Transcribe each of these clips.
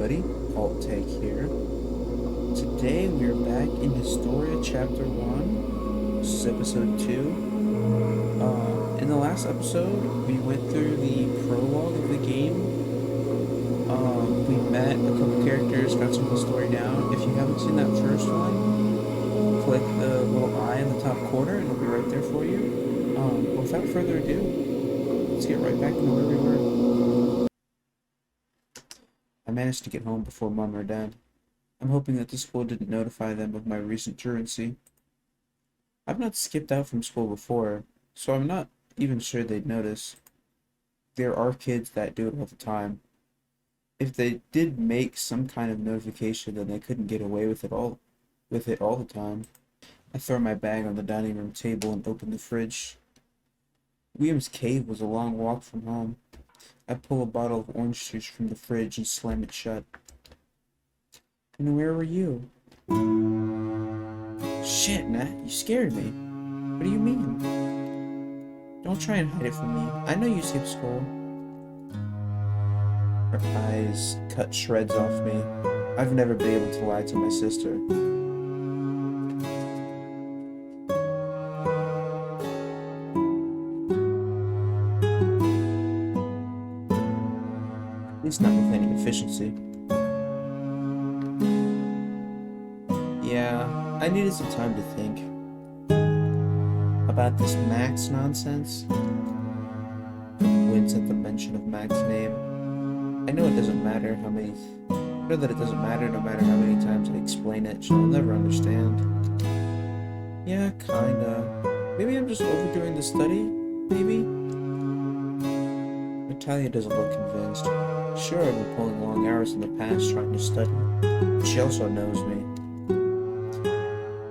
everybody. Alt Take here. Today we are back in Historia Chapter 1. This is Episode 2. In the last episode, we went through the prologue of the game. We met a couple characters, got some of the story down. If you haven't seen that first one, click the little eye in the top corner and it'll be right there for you. Without further ado, let's get right back into where we were. I managed to get home before Mom or Dad. I'm hoping that the school didn't notify them of my recent truancy. I've not skipped out from school before, so I'm not even sure they'd notice. There are kids that do it all the time. If they did make some kind of notification, then they couldn't get away with it all the time. I throw my bag on the dining room table and open the fridge. William's cave was a long walk from home. I pull a bottle of orange juice from the fridge and slam it shut. And where were you? Shit, Nat, you scared me. What do you mean? Don't try and hide it from me. I know you skipped school. Her eyes cut shreds off me. I've never been able to lie to my sister. At least not with any efficiency. Yeah, I needed some time to think about this Max nonsense. I wince at the mention of Max's name. I know that it doesn't matter no matter how many times I explain it, she'll never understand. Yeah, kinda. Maybe I'm just overdoing the study? Maybe? Natalia doesn't look convinced. Sure, I've been pulling long hours in the past trying to study, but she also knows me.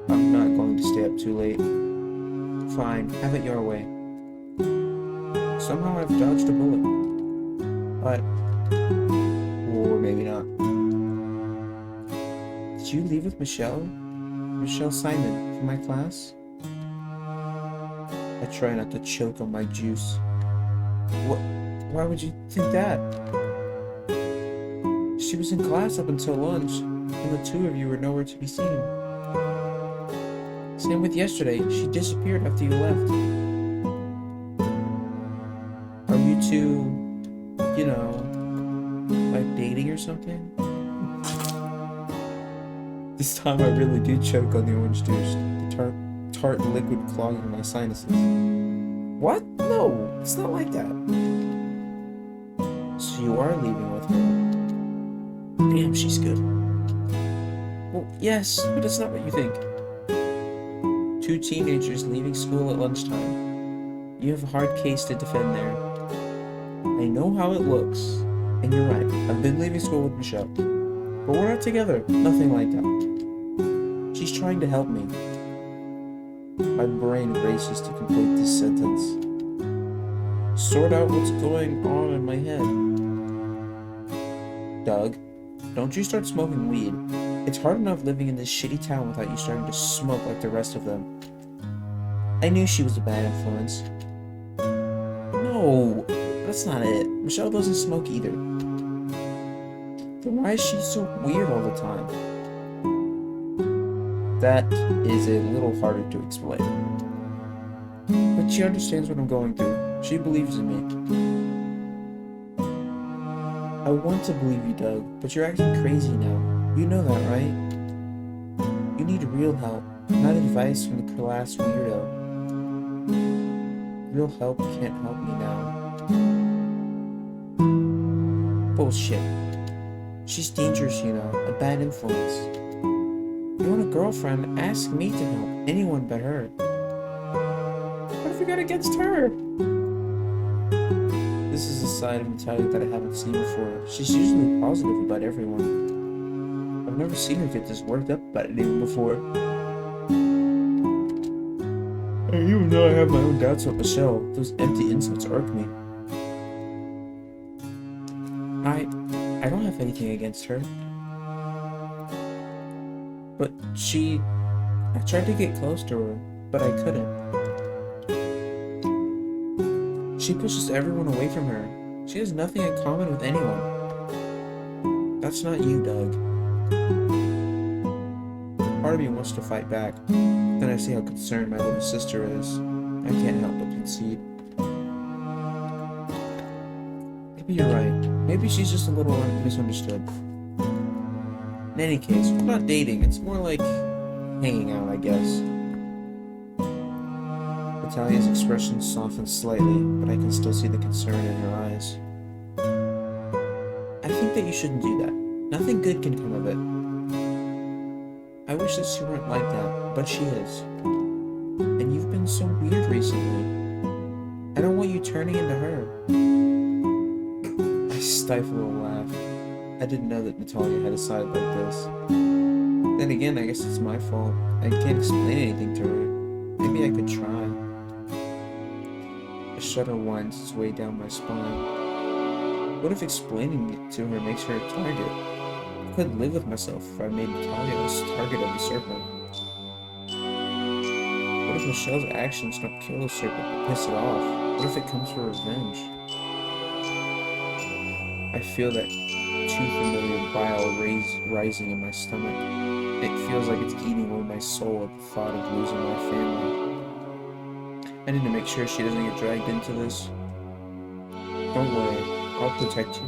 I'm not going to stay up too late. Fine, have it your way. Somehow I've dodged a bullet. But... or maybe not. Did you leave with Michelle? Michelle Simon from my class? I try not to choke on my juice. What? Why would you think that? She was in class up until lunch, and the two of you were nowhere to be seen. Same with yesterday. She disappeared after you left. Are you two, like dating or something? This time I really do choke on the orange juice, the tart liquid clogging my sinuses. What? No, it's not like that. So you are leaving with her. Damn, she's good. Well, yes, but it's not what you think. Two teenagers leaving school at lunchtime. You have a hard case to defend there. I know how it looks. And you're right, I've been leaving school with Michelle. But we're not together, nothing like that. She's trying to help me. My brain races to complete this sentence. Sort out what's going on in my head. Doug, don't you start smoking weed. It's hard enough living in this shitty town without you starting to smoke like the rest of them. I knew she was a bad influence. No, that's not it. Michelle doesn't smoke either. Then why is she so weird all the time? That is a little harder to explain. But she understands what I'm going through. She believes in me. I want to believe you, Doug, but you're acting crazy now. You know that, right? You need real help, not advice from the class weirdo. Real help can't help me now. Bullshit. She's dangerous, a bad influence. You want a girlfriend? Ask me to help anyone but her. What have you got against her? This is a side of Natalia that I haven't seen before. She's usually positive about everyone. I've never seen her get this worked up about anyone before. And even though I have my own doubts about Michelle, those empty insults irk me. I don't have anything against her. But I tried to get close to her, but I couldn't. She pushes everyone away from her. She has nothing in common with anyone. That's not you, Doug. Part of me wants to fight back. Then I see how concerned my little sister is. I can't help but concede. Maybe you're right. Maybe she's just a little misunderstood. In any case, we're not dating. It's more like hanging out, I guess. Natalia's expression softened slightly, but I can still see the concern in her eyes. I think that you shouldn't do that. Nothing good can come of it. I wish that she weren't like that, but she is. And you've been so weird recently. I don't want you turning into her. I stifle a laugh. I didn't know that Natalia had a side like this. Then again, I guess it's my fault. I can't explain anything to her. Maybe I could try. A shudder winds its way down my spine. What if explaining it to her makes her a target? I couldn't live with myself if I made Natalia the target of the serpent. What if Michelle's actions don't kill the serpent but piss it off? What if it comes for revenge? I feel that too familiar bile rising in my stomach. It feels like it's eating away my soul at the thought of losing my family. I need to make sure she doesn't get dragged into this. Don't worry, I'll protect you.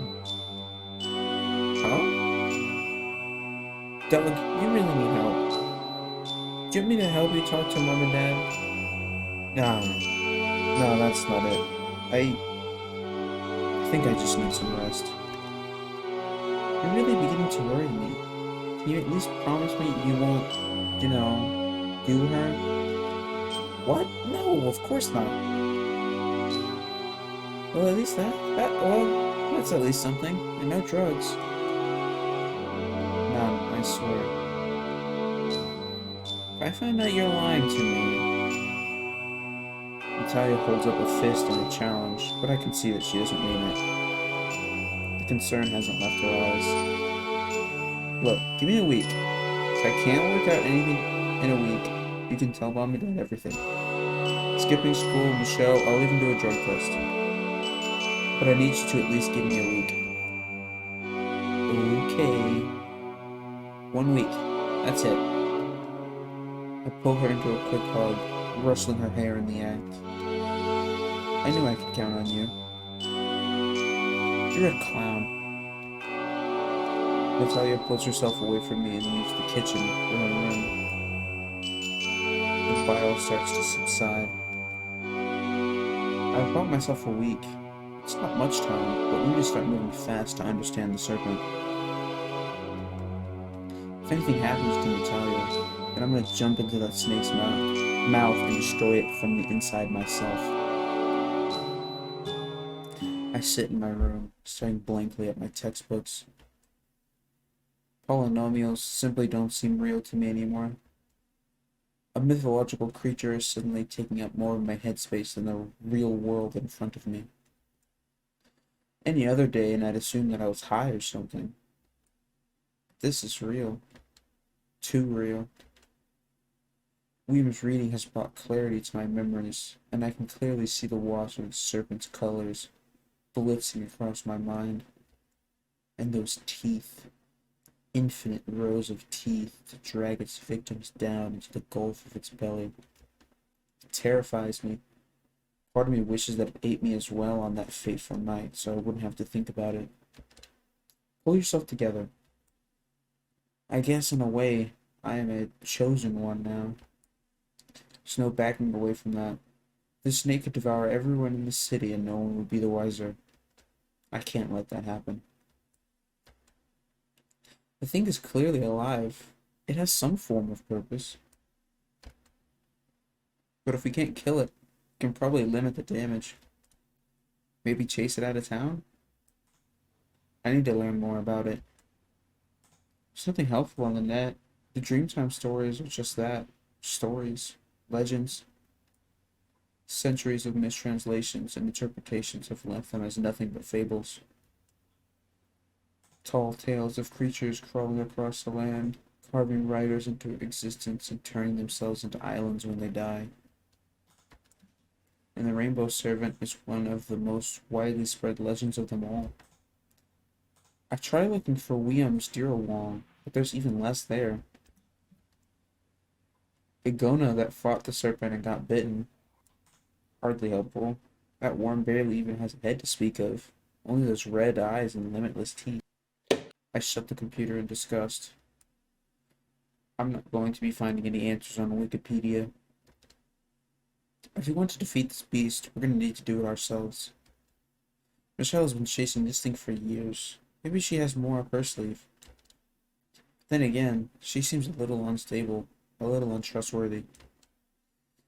Huh? Doug, you really need help. Do you want me to help you talk to Mom and Dad? Nah, no, that's not it. I think I just need some rest. You're really beginning to worry me. Can you at least promise me you won't, do her? What? No, of course not. Well, at least that's at least something. And no drugs. None, I swear. If I find out you're lying to me... Natalia holds up a fist in a challenge, but I can see that she doesn't mean it. The concern hasn't left her eyes. Look, give me a week. If I can't work out anything in a week, you can tell Mom and Dad everything. Skipping school, Michelle, I'll even do a drug test. But I need you to at least give me a week. Okay. 1 week. That's it. I pull her into a quick hug, rustling her hair in the act. I knew I could count on you. You're a clown. Natalia pulls herself away from me and leaves the kitchen for her room. The bile starts to subside. I've bought myself a week. It's not much time, but we need to start moving fast to understand the serpent. If anything happens to Natalia, then I'm gonna jump into that snake's mouth and destroy it from the inside myself. I sit in my room, staring blankly at my textbooks. Polynomials simply don't seem real to me anymore. A mythological creature is suddenly taking up more of my headspace than the real world in front of me. Any other day and I'd assume that I was high or something. This is real. Too real. William's reading has brought clarity to my memories, and I can clearly see the wash of the serpent's colors blitzing across my mind. And those teeth. Infinite rows of teeth to drag its victims down into the gulf of its belly. It terrifies me. Part of me wishes that it ate me as well on that fateful night, so I wouldn't have to think about it. Pull yourself together. I guess in a way, I am a chosen one now. There's no backing away from that. This snake could devour everyone in the city and no one would be the wiser. I can't let that happen. The thing is clearly alive. It has some form of purpose. But if we can't kill it, we can probably limit the damage. Maybe chase it out of town? I need to learn more about it. There's nothing helpful on the net. The Dreamtime stories are just that. Stories. Legends. Centuries of mistranslations and interpretations have left them as nothing but fables. Tall tales of creatures crawling across the land, carving riders into existence and turning themselves into islands when they die. And the Rainbow Servant is one of the most widely spread legends of them all. I try looking for William's Direwong, but there's even less there. Igona that fought the serpent and got bitten. Hardly helpful. That worm barely even has a head to speak of. Only those red eyes and limitless teeth. I shut the computer in disgust. I'm not going to be finding any answers on Wikipedia. If we want to defeat this beast, we're going to need to do it ourselves. Michelle has been chasing this thing for years. Maybe she has more up her sleeve. Then again, she seems a little unstable, a little untrustworthy.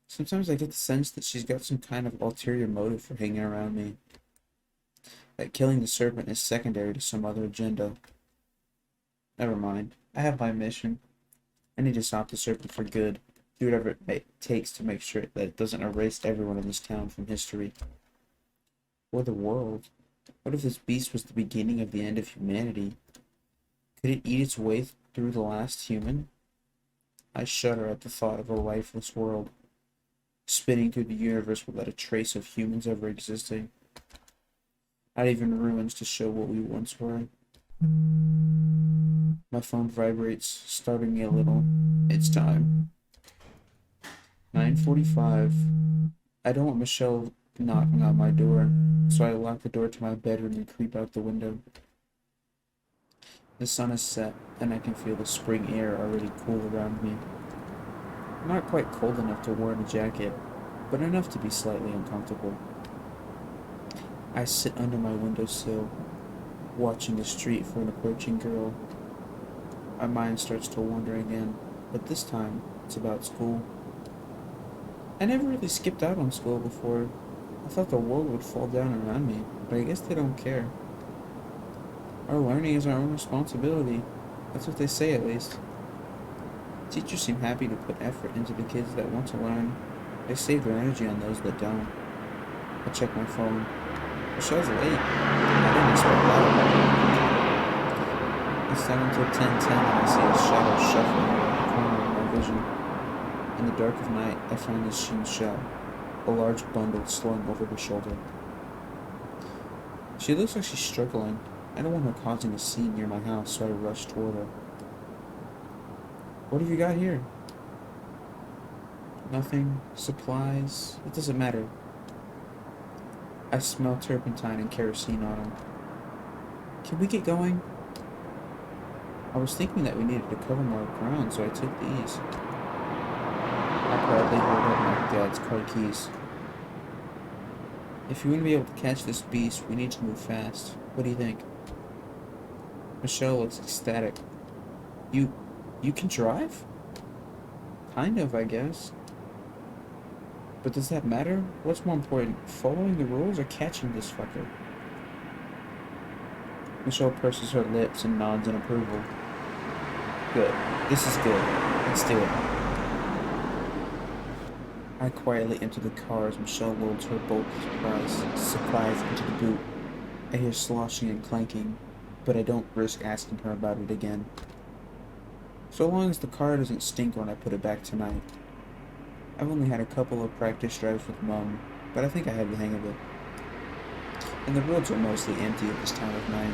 Sometimes I get the sense that she's got some kind of ulterior motive for hanging around me. That killing the serpent is secondary to some other agenda. Never mind. I have my mission. I need to stop the serpent for good. Do whatever it takes to make sure that it doesn't erase everyone in this town from history. Or the world. What if this beast was the beginning of the end of humanity? Could it eat its way through the last human? I shudder at the thought of a lifeless world, spinning through the universe without a trace of humans ever existing. Not even ruins to show what we once were. My phone vibrates, starting me a little. It's time. 9:45. I don't want Michelle knocking on my door, so I lock the door to my bedroom and creep out the window. The sun is set, and I can feel the spring air already cool around me. Not quite cold enough to wear a jacket, but enough to be slightly uncomfortable. I sit under my windowsill, watching the street for an approaching girl. My mind starts to wander again, but this time it's about school. I never really skipped out on school before. I thought the world would fall down around me, but I guess they don't care. Our learning is our own responsibility. That's what they say, at least. Teachers seem happy to put effort into the kids that want to learn. They save their energy on those that don't. I check my phone. Michelle's late. I didn't expect that. It's not until 10:10 that I see a shadow shuffling around the corner of my vision. In the dark of night, I finally see Michelle, a large bundle slung over her shoulder. She looks like she's struggling. I don't want her causing a scene near my house, so I rush toward her. What have you got here? Nothing. Supplies. It doesn't matter. I smell turpentine and kerosene on them. Can we get going? I was thinking that we needed to cover more ground, so I took these. I proudly hold up my dad's car keys. If you want to be able to catch this beast, we need to move fast. What do you think? Michelle looks ecstatic. You can drive? Kind of, I guess. But does that matter? What's more important, following the rules or catching this fucker? Michelle purses her lips and nods in approval. Good. This is good. Let's do it. I quietly enter the car as Michelle loads her bulk supplies into the boot. I hear sloshing and clanking, but I don't risk asking her about it again. So long as the car doesn't stink when I put it back tonight. I've only had a couple of practice drives with Mum, but I think I have the hang of it. And the roads are mostly empty at this time of night.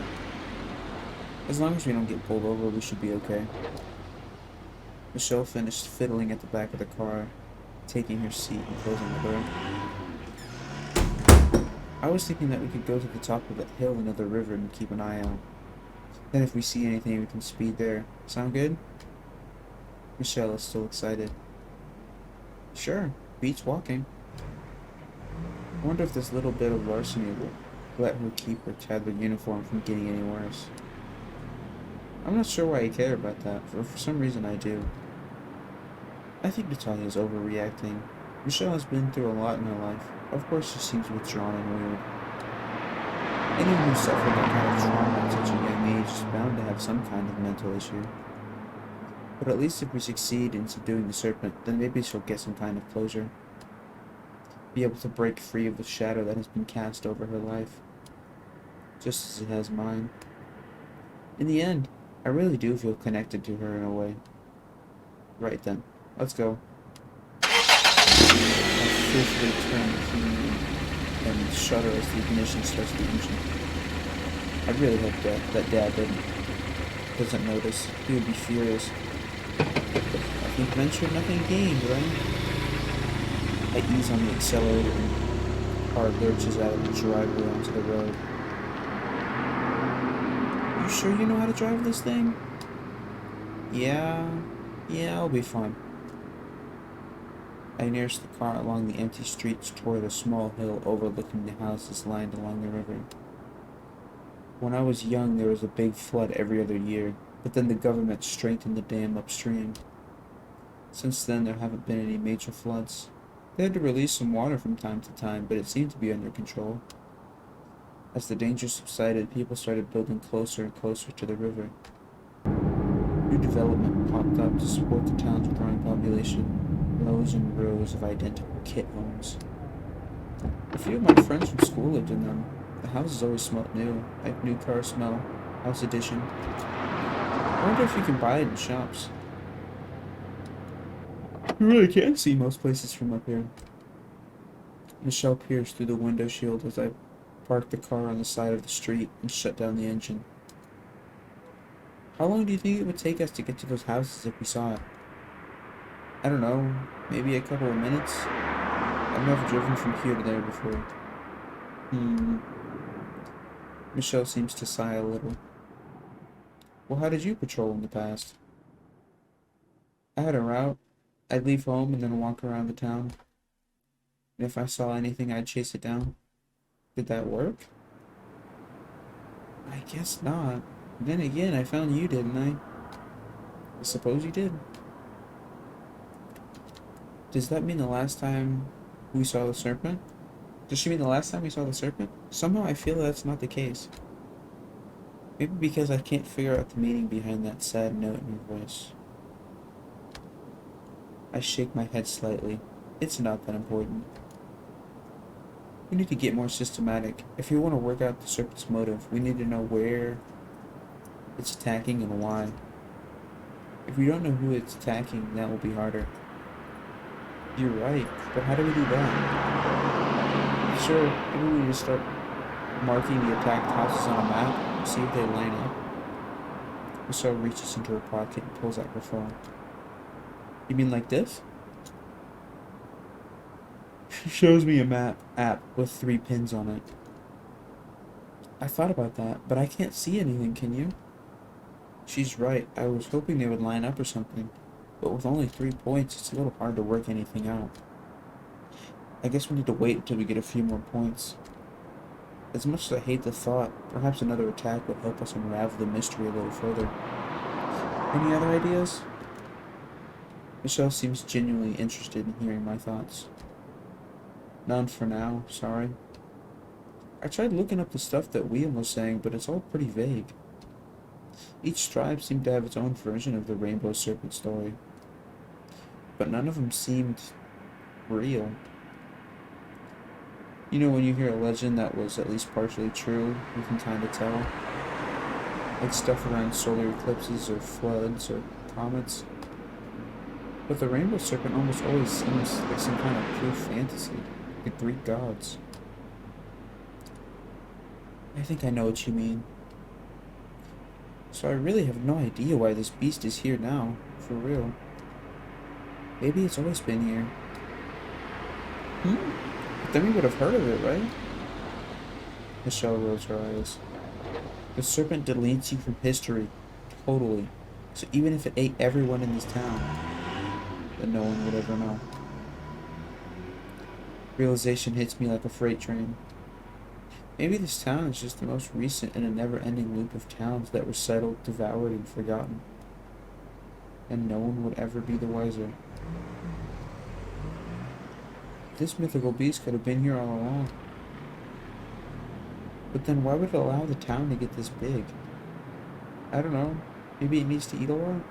As long as we don't get pulled over, we should be okay. Michelle finished fiddling at the back of the car, taking her seat and closing the door. I was thinking that we could go to the top of that hill into the river and keep an eye out. Then if we see anything, we can speed there. Sound good? Michelle is still excited. Sure, beats walking. I wonder if this little bit of larceny will let her keep her tattered uniform from getting any worse. I'm not sure why I care about that, but for some reason I do. I think Natalia is overreacting. Michelle has been through a lot in her life. Of course she seems withdrawn and weird. Anyone who suffered that kind of trauma at such a young age is bound to have some kind of mental issue. But at least if we succeed in subduing the serpent, then maybe she'll get some kind of closure. Be able to break free of the shadow that has been cast over her life. Just as it has mine. In the end, I really do feel connected to her in a way. Right then, let's go. I fearfully turn the key and shudder as the ignition starts the engine. I really hope that Dad doesn't notice. He would be furious. Nothing ventured, nothing gained, right? I ease on the accelerator and the car lurches out of the driveway onto the road. You sure you know how to drive this thing? Yeah, I'll be fine. I nurse the car along the empty streets toward a small hill overlooking the houses lined along the river. When I was young, there was a big flood every other year, but then the government strengthened the dam upstream. Since then, there haven't been any major floods. They had to release some water from time to time, but it seemed to be under control. As the danger subsided, people started building closer and closer to the river. New development popped up to support the town's growing population. Rows and rows of identical kit homes. A few of my friends from school lived in them. The houses always smelled new, like new car smell, house edition. I wonder if you can buy it in shops. You really can see most places from up here. Michelle peers through the window shield as I parked the car on the side of the street and shut down the engine. How long do you think it would take us to get to those houses if we saw it? I don't know, maybe a couple of minutes? I've never driven from here to there before. Michelle seems to sigh a little. Well, how did you patrol in the past? I had a route. I'd leave home and then walk around the town. And if I saw anything, I'd chase it down. Did that work? I guess not. Then again, I found you, didn't I? I suppose you did. Does that mean the last time we saw the serpent? Does she mean the last time we saw the serpent? Somehow I feel that's not the case. Maybe because I can't figure out the meaning behind that sad note in her voice. I shake my head slightly. It's not that important. We need to get more systematic. If we want to work out the serpent's motive, we need to know where it's attacking and why. If we don't know who it's attacking, that will be harder. You're right, but how do we do that? Sure, maybe we just start marking the attacked houses on a map and see if they line up. Michelle reaches into her pocket and pulls out her phone. You mean like this? She shows me a map app with 3 pins on it. I thought about that, but I can't see anything, can you? She's right. I was hoping they would line up or something, but with only 3 points, it's a little hard to work anything out. I guess we need to wait until we get a few more points. As much as I hate the thought, perhaps another attack would help us unravel the mystery a little further. Any other ideas? Michelle seems genuinely interested in hearing my thoughts. None for now, sorry. I tried looking up the stuff that William was saying, but it's all pretty vague. Each tribe seemed to have its own version of the Rainbow Serpent story, but none of them seemed real. You know when you hear a legend that was at least partially true, you can kind of tell? Like stuff around solar eclipses or floods or comets. But the Rainbow Serpent almost always seems like some kind of pure fantasy, the Greek gods. I think I know what you mean. So I really have no idea why this beast is here now, for real. Maybe it's always been here. But then we would have heard of it, right? Michelle rolls her eyes. The serpent deletes you from history, totally. So even if it ate everyone in this town, then no one would ever know. Realization hits me like a freight train. Maybe this town is just the most recent in a never-ending loop of towns that were settled, devoured, and forgotten. And no one would ever be the wiser. This mythical beast could have been here all along. But then why would it allow the town to get this big? I don't know. Maybe it needs to eat a lot?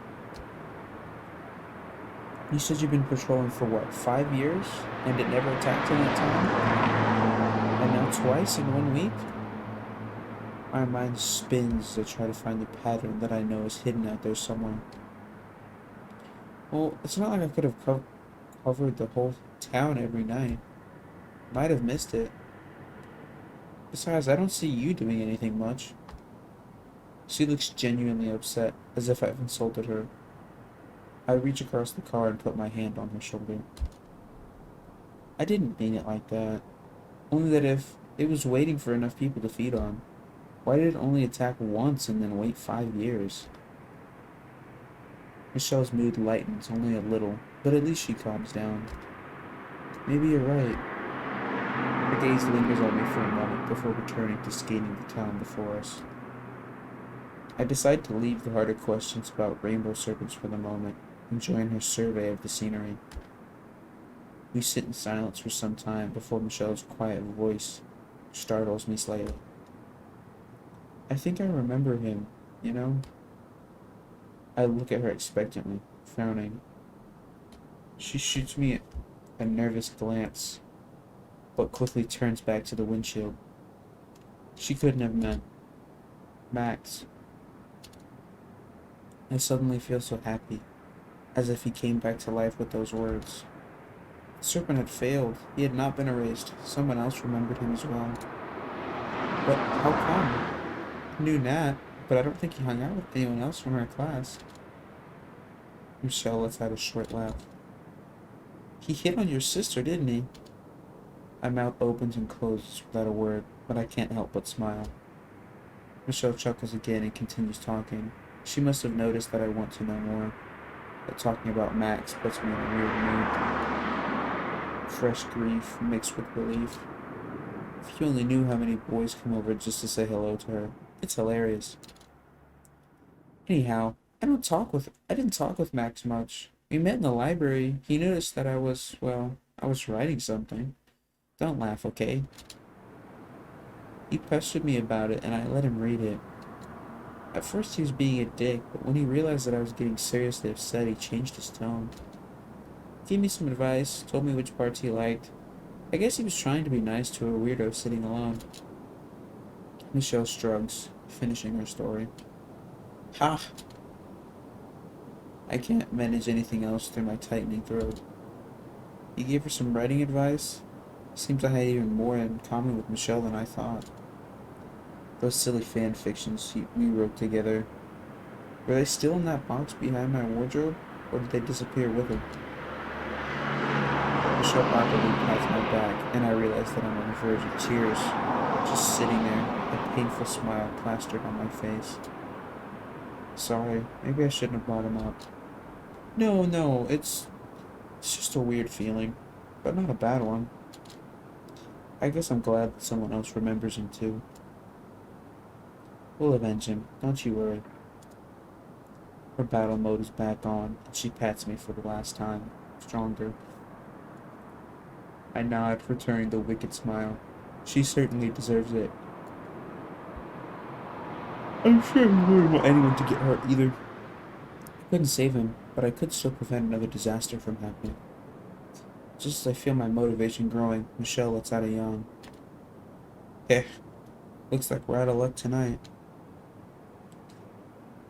You said you've been patrolling for what, 5 years? And it never attacked in that time? And now twice in 1 week? My mind spins as I try to find the pattern that I know is hidden out there somewhere. Well, it's not like I could have covered the whole town every night. Might have missed it. Besides, I don't see you doing anything much. She looks genuinely upset, as if I've insulted her. I reach across the car and put my hand on her shoulder. I didn't mean it like that. Only that if it was waiting for enough people to feed on, why did it only attack once and then wait 5 years? Michelle's mood lightens only a little, but at least she calms down. Maybe you're right. Her gaze lingers on me for a moment before returning to scanning the town before us. I decide to leave the harder questions about rainbow serpents for the moment and join her survey of the scenery. We sit in silence for some time before Michelle's quiet voice startles me slightly. I think I remember him, you know? I look at her expectantly, frowning. She shoots me a nervous glance, but quickly turns back to the windshield. She couldn't have meant Max. I suddenly feel so happy, as if he came back to life with those words. The serpent had failed. He had not been erased. Someone else remembered him as well. But how come? I knew Nat, but I don't think he hung out with anyone else from our class. Michelle lets out a short laugh. He hit on your sister, didn't he? My mouth opens and closes without a word, but I can't help but smile. Michelle chuckles again and continues talking. She must have noticed that I want to know more, but talking about Max puts me in a weird mood. Fresh grief mixed with relief. If you only knew how many boys come over just to say hello to her. It's hilarious. Anyhow, I didn't talk with Max much. We met in the library. He noticed that I was writing something. Don't laugh, okay? He pestered me about it and I let him read it. At first he was being a dick, but when he realized that I was getting seriously upset, he changed his tone. He gave me some advice, told me which parts he liked. I guess he was trying to be nice to a weirdo sitting alone. Michelle shrugs, finishing her story. Ha! I can't manage anything else through my tightening throat. He gave her some writing advice. Seems I had even more in common with Michelle than I thought. Those silly fan fictions we wrote together. Were they still in that box behind my wardrobe, or did they disappear with it? Michelle awkwardly pats my back, and I realize that I'm on the verge of tears, just sitting there, a painful smile plastered on my face. Sorry, maybe I shouldn't have brought him up. No, it's just a weird feeling, but not a bad one. I guess I'm glad that someone else remembers him too. We'll avenge him, don't you worry. Her battle mode is back on, and she pats me for the last time, stronger. I nod, returning the wicked smile. She certainly deserves it. I'm sure he wouldn't want anyone to get hurt either. I couldn't save him, but I could still prevent another disaster from happening. Just as I feel my motivation growing, Michelle lets out a yawn. Eh, looks like we're out of luck tonight.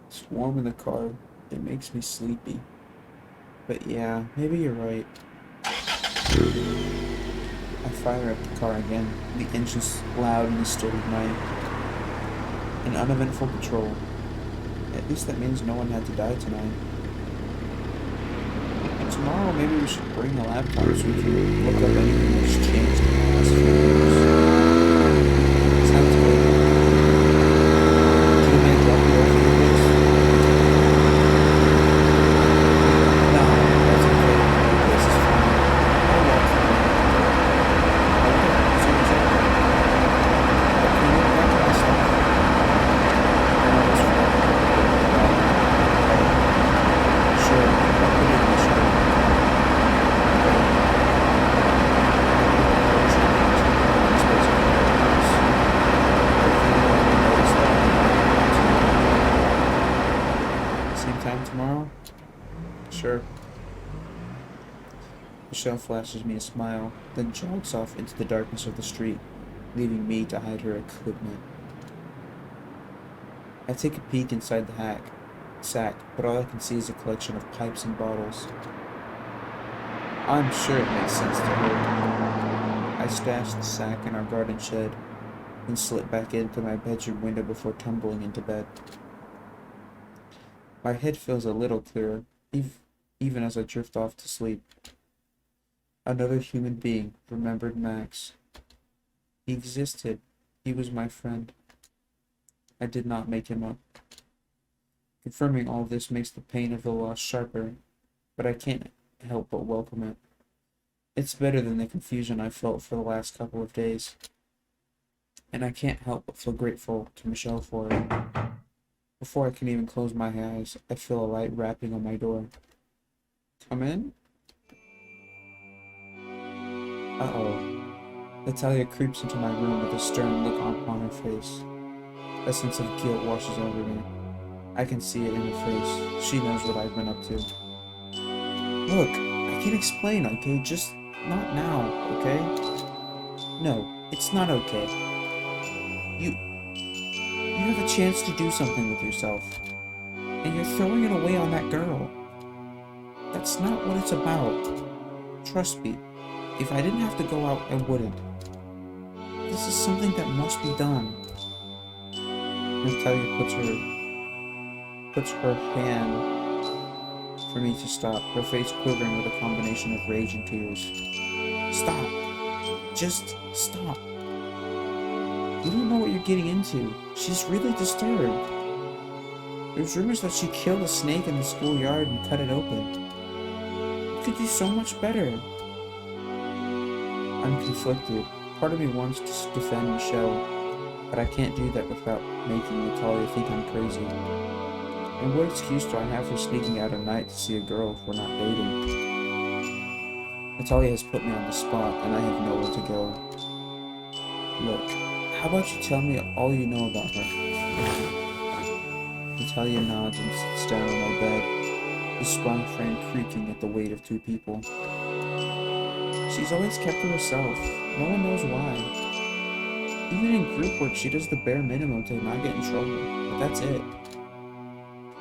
It's warm in the car. It makes me sleepy. But yeah, maybe you're right. I fire up the car again, the engines loud in the still of night. An uneventful patrol. At least that means no one had to die tonight. And tomorrow maybe we should bring a laptop so we can look up anything that's changed in the last few years. Sounds good. Do you want me to drop you off at your place? No, that's okay. The place is fine. I'll walk from here. Okay, so is that okay? But can you look back at my stuff? I know it's wrong. Sure, I'll put it in the shower. Same time tomorrow? Sure. Michelle flashes me a smile, then jogs off into the darkness of the street, leaving me to hide her equipment. I take a peek inside the sack, but all I can see is a collection of pipes and bottles. I'm sure it makes sense to her. I stash the sack in our garden shed, then slip back into my bedroom window before tumbling into bed. My head feels a little clearer, even as I drift off to sleep. Another human being remembered Max. He existed. He was my friend. I did not make him up. Confirming all this makes the pain of the loss sharper, but I can't help but welcome it. It's better than the confusion I felt for the last couple of days, and I can't help but feel grateful to Michelle for it. Before I can even close my eyes, I feel a light rapping on my door. Come in? Uh-oh. Natalia creeps into my room with a stern look upon her face. A sense of guilt washes over me. I can see it in her face. She knows what I've been up to. Look, I can explain, okay? Just not now, okay? No, it's not okay. You have a chance to do something with yourself, and you're throwing it away on that girl. That's not what it's about. Trust me, if I didn't have to go out, I wouldn't. This is something that must be done. Natalia puts her hand for me to stop, her face quivering with a combination of rage and tears. Stop. Just stop. You don't know what you're getting into. She's really disturbed. There's rumors that she killed a snake in the schoolyard and cut it open. You could do so much better. I'm conflicted. Part of me wants to defend Michelle, but I can't do that without making Natalia think I'm crazy. And what excuse do I have for sneaking out at night to see a girl if we're not dating? Natalia has put me on the spot, and I have nowhere to go. Look, how about you tell me all you know about her? Natalia nods and sits down on my bed, the spine frame creaking at the weight of two people. She's always kept to herself. No one knows why. Even in group work, she does the bare minimum to not get in trouble, but that's it.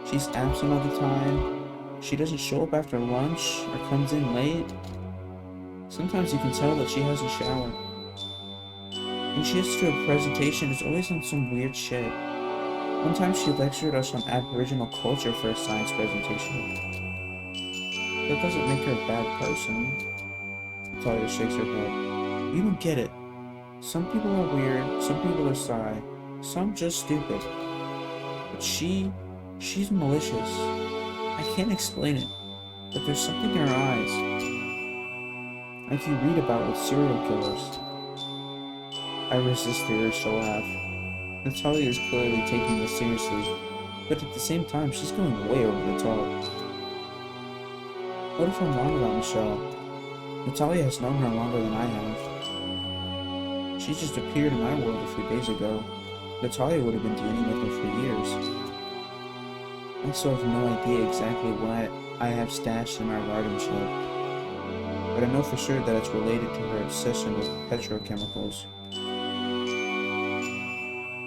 She's absent all the time. She doesn't show up after lunch or comes in late. Sometimes you can tell that she hasn't showered. When she has to do a presentation, it's always on some weird shit. One time she lectured us on Aboriginal culture for a science presentation. That doesn't make her a bad person. Talia shakes her head. You don't get it. Some people are weird, some people are shy, some just stupid. But she's malicious. I can't explain it, but there's something in her eyes. Like you read about with serial killers. I resist the urge to laugh. Natalia is clearly taking this seriously, but at the same time, she's going way over the top. What if I'm wrong about Michelle? Natalia has known her longer than I have. She just appeared in my world a few days ago. Natalia would have been dealing with her for years. I still have no idea exactly what I have stashed in our garden shed, but I know for sure that it's related to her obsession with petrochemicals.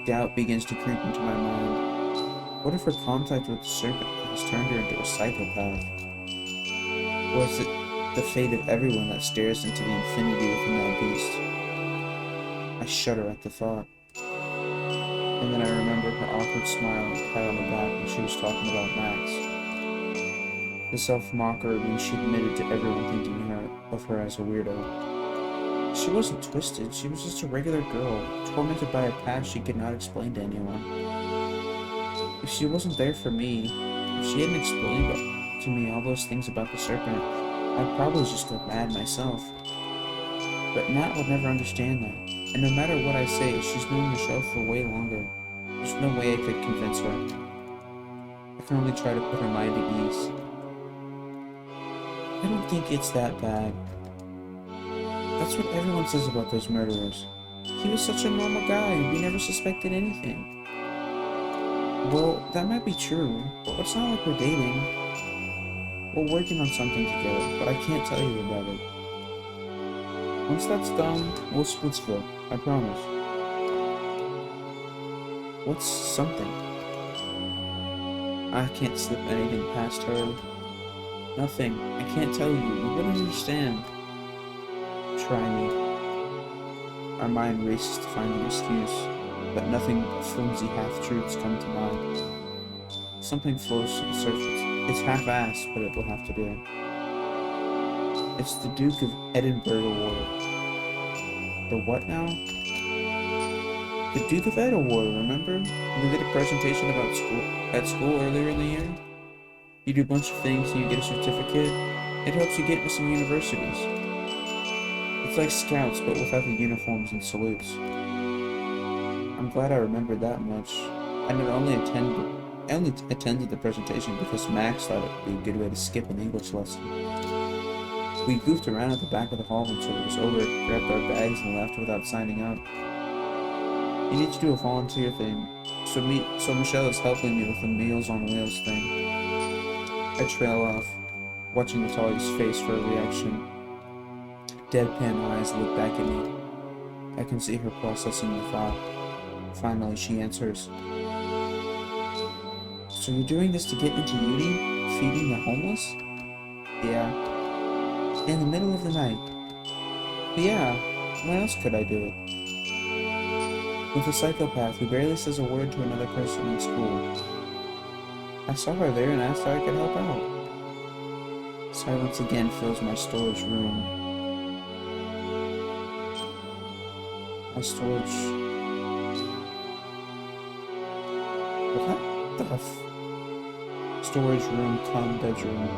Doubt begins to creep into my mind. What if her contact with the serpent has turned her into a psychopath? Or is it the fate of everyone that stares into the infinity within that beast? I shudder at the thought. And then I remember her awkward smile and pat on the back when she was talking about Max. The self-mockery when she admitted to everyone thinking of her as a weirdo. She wasn't twisted, she was just a regular girl, tormented by a past she could not explain to anyone. If she wasn't there for me, if she hadn't explained to me all those things about the serpent, I'd probably just go mad myself. But Nat would never understand that, and no matter what I say, she's known Michelle for way longer. There's no way I could convince her. I can only try to put her mind at ease. I don't think it's that bad. That's what everyone says about those murderers. He was such a normal guy, and we never suspected anything. Well, that might be true, but it's not like we're dating. We're working on something together, but I can't tell you about it. Once that's done, we'll Splitsville, I promise. What's something? I can't slip anything past her. Nothing. I can't tell you. You wouldn't understand. Try me. Our mind races to find an excuse, but nothing but flimsy half-truths come to mind. Something flows to the surface. It's half-assed, but it will have to do. It's the Duke of Edinburgh Award. The what now? The Duke of Ed Award, remember? We did a presentation about school earlier in the year. You do a bunch of things and you get a certificate. It helps you get into some universities. It's like scouts, but without the uniforms and salutes. I'm glad I remembered that much. I only attended the presentation because Max thought it would be a good way to skip an English lesson. We goofed around at the back of the hall until it was over, grabbed our bags, and left without signing up. You need to do a volunteer thing, so Michelle is helping me with the Meals on Wheels thing. I trail off, watching Natalia's face for a reaction. Deadpan eyes look back at me. I can see her processing the thought. Finally, she answers. So you're doing this to get into uni? Feeding the homeless? Yeah. In the middle of the night? Yeah. When else could I do it? With a psychopath who barely says a word to another person in school. I saw her there and asked how I could help out. Silence again fills my storage room. My storage... What the storage room, cum bedroom.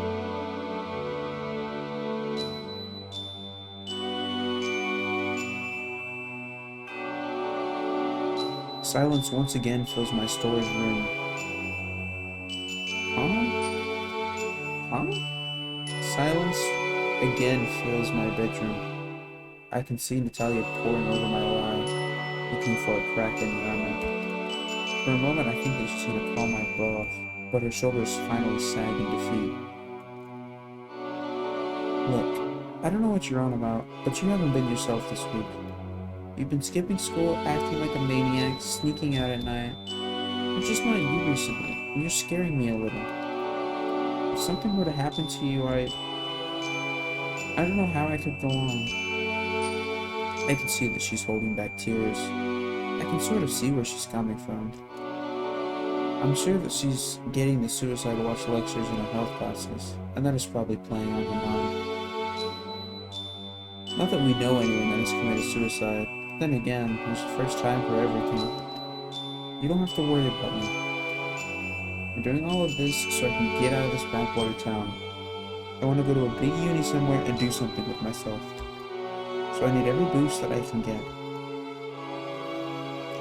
Silence once again fills my storage room. Huh? Silence again fills my bedroom. I can see Natalia poring over my lie, looking for a crack in the armor. For a moment I think that she's gonna call my bluff, but her shoulders finally sag in defeat. Look, I don't know what you're on about, but you haven't been yourself this week. You've been skipping school, acting like a maniac, sneaking out at night. You're just not you recently, and you're scaring me a little. If something were to happen to you, I don't know how I could go on. I can see that she's holding back tears. I can sort of see where she's coming from. I'm sure that she's getting the suicide watch lectures in her health classes, and that is probably playing on her mind. Not that we know anyone that has committed suicide. Then again, there's the first time for everything. You don't have to worry about me. I'm doing all of this so I can get out of this backwater town. I want to go to a big uni somewhere and do something with myself. So I need every boost that I can get.